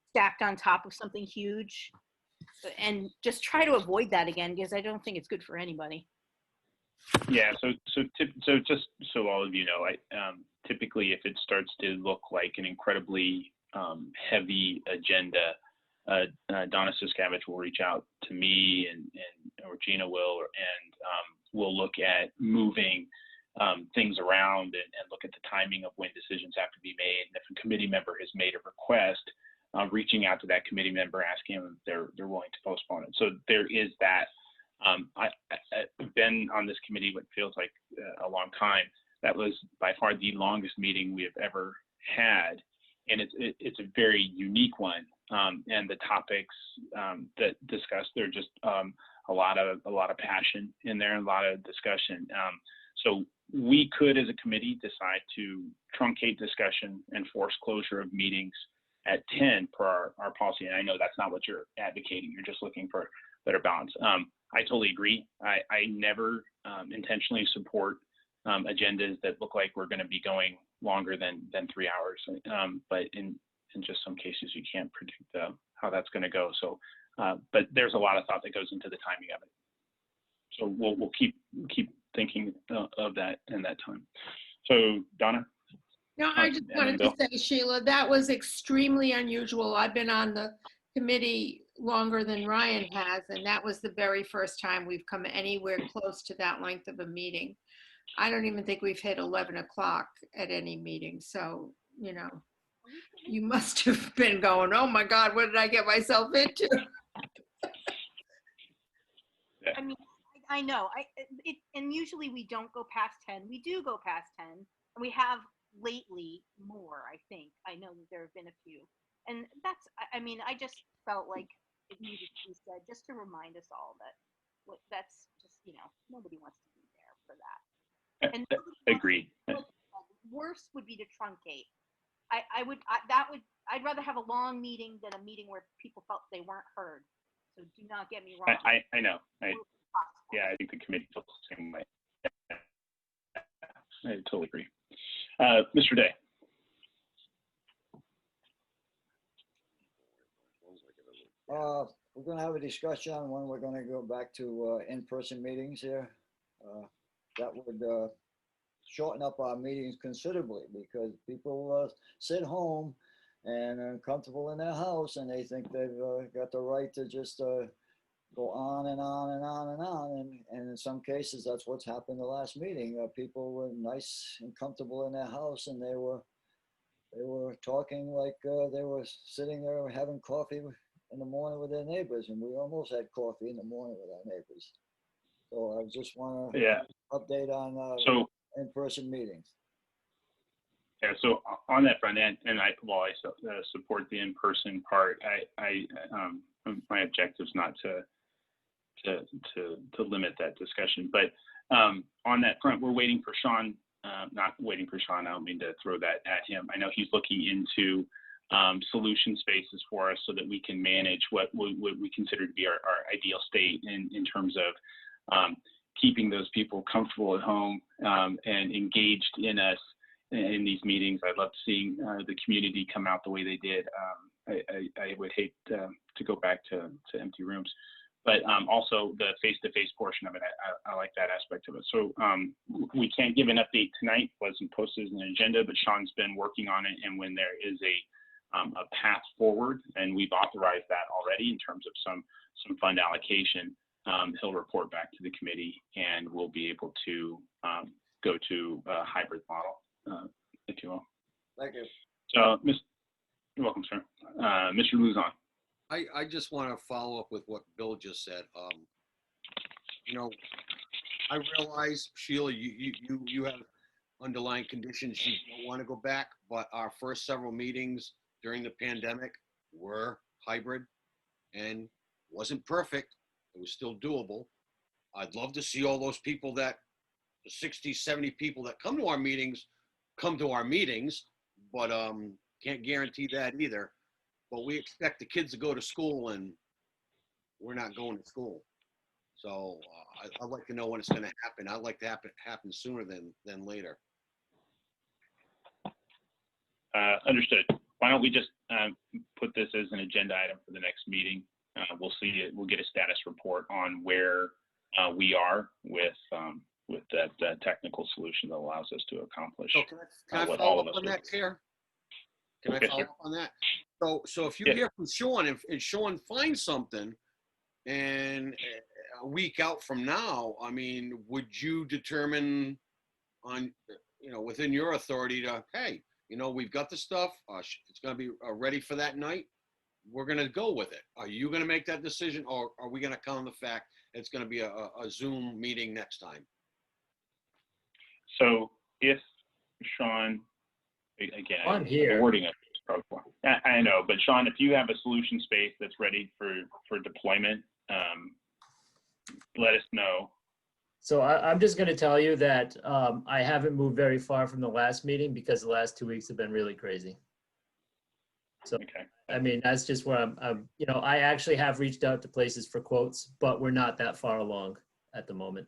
stacked on top of something huge, and just try to avoid that again, because I don't think it's good for anybody. Yeah, so just so all of you know, typically if it starts to look like an incredibly heavy agenda, Donna Siskavich will reach out to me or Gina will, and we'll look at moving things around and look at the timing of when decisions have to be made. And if a committee member has made a request, reaching out to that committee member, asking them if they're willing to postpone it. So there is that. I've been on this committee what feels like a long time. That was by far the longest meeting we have ever had, and it's a very unique one. And the topics that discussed, there are just a lot of passion in there, and a lot of discussion. So we could, as a committee, decide to truncate discussion and force closure of meetings at 10 per our policy. And I know that's not what you're advocating. You're just looking for better balance. I totally agree. I never intentionally support agendas that look like we're going to be going longer than 3 hours. But in just some cases, you can't predict how that's going to go. So, but there's a lot of thought that goes into the timing of it. So we'll keep thinking of that in that time. So Donna? No, I just And then wanted to Bill. say, Sheila, that was extremely unusual. I've been on the committee longer than Ryan has, and that was the very first time we've come anywhere close to that length of a meeting. I don't even think we've hit 11 o'clock at any meeting. So, you know, you must have been going, oh my God, what did I get myself into? I mean, I know. And usually we don't go past 10. We do go past 10, and we have lately more. I think I know that there have been a few, and that's. I mean, I just felt like it needed to be said just to remind us all that that's just, you know, nobody wants to be there for that. And Agreed. Worse would be to truncate. I'd rather have a long meeting than a meeting where people felt they weren't heard. So do not get me wrong. I know. Yeah, I think the committee feels the same way. I totally agree. Mr. Day. We're going to have a discussion on when we're going to go back to in-person meetings here. That would shorten up our meetings considerably because people sit home and are comfortable in their house and they think they've got the right to just go on and on and on and on. And in some cases, that's what's happened the last meeting. People were nice and comfortable in their house and they were talking like they were sitting there having coffee in the morning with their neighbors, and we almost had coffee in the morning with our neighbors. So I just want to update on in-person meetings. Yeah, so on that front end, and I support the in-person part. My objective is not to limit that discussion, but on that front, we're waiting for Sean. Not waiting for Sean. I don't mean to throw that at him. I know he's looking into solution spaces for us so that we can manage what we consider to be our ideal state in terms of keeping those people comfortable at home and engaged in us in these meetings. I'd love seeing the community come out the way they did. I would hate to go back to empty rooms, but also the face-to-face portion of it. I like that aspect of it. So we can't give an update tonight. Wasn't posted as an agenda, but Sean's been working on it, and when there is a path forward, and we've authorized that already in terms of some fund allocation, he'll report back to the committee, and we'll be able to go to a hybrid model, if you will. Thank you. So, you're welcome, sir. Mr. Luzon. I just want to follow up with what Bill just said. You know, I realize, Sheila, you have underlying conditions you don't want to go back, but our first several meetings during the pandemic were hybrid and wasn't perfect. It was still doable. I'd love to see all those people the 60, 70 people that come to our meetings, but can't guarantee that either. But we expect the kids to go to school and we're not going to school. So I'd like to know when it's going to happen. I'd like to happen sooner than later. Understood. Why don't we just put this as an agenda item for the next meeting? We'll see it. We'll get a status report on where we are with that technical solution that allows us to accomplish So can I what follow all of up us on that, Claire? Can I Okay. follow up on that? So if you hear from Sean and Sean finds something, and a week out from now, I mean, would you determine on, within your authority to, hey, we've got the stuff, it's going to be ready for that night, we're going to go with it. Are you going to make that decision, or are we going to count on the fact it's going to be a Zoom meeting next time? So if Sean, again, I'm here. the wording of this protocol. I know, but Sean, if you have a solution space that's ready for deployment, let us know. So I'm just going to tell you that I haven't moved very far from the last meeting because the last 2 weeks have been really crazy. So, okay. I mean, that's just where I'm I actually have reached out to places for quotes, but we're not that far along at the moment.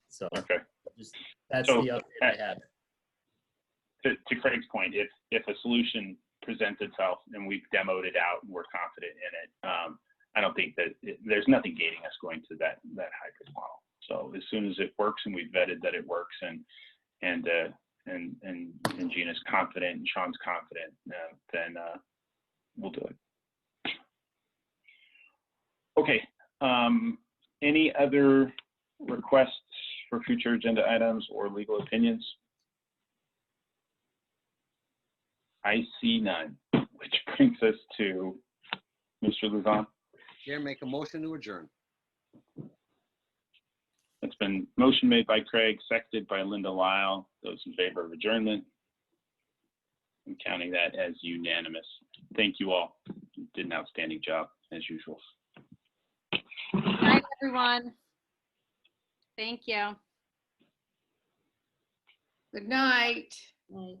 So okay. That's the update I have. To Craig's point, if a solution presents itself and we've demoed it out and we're confident in it, I don't think that there's nothing gating us going to that hybrid model. So as soon as it works and we've vetted that it works and and Gina's confident and Sean's confident, then we'll do it. Okay. Any other requests for future agenda items or legal opinions? I see none, which brings us to Mr. Luzon. Chair, make a motion to adjourn. It's been motion made by Craig, seconded by Linda Lyle. Those in favor of adjournment, I'm counting that as unanimous. Thank you all. You did an outstanding job, as usual. Good night, everyone. Thank you. Good night. Right.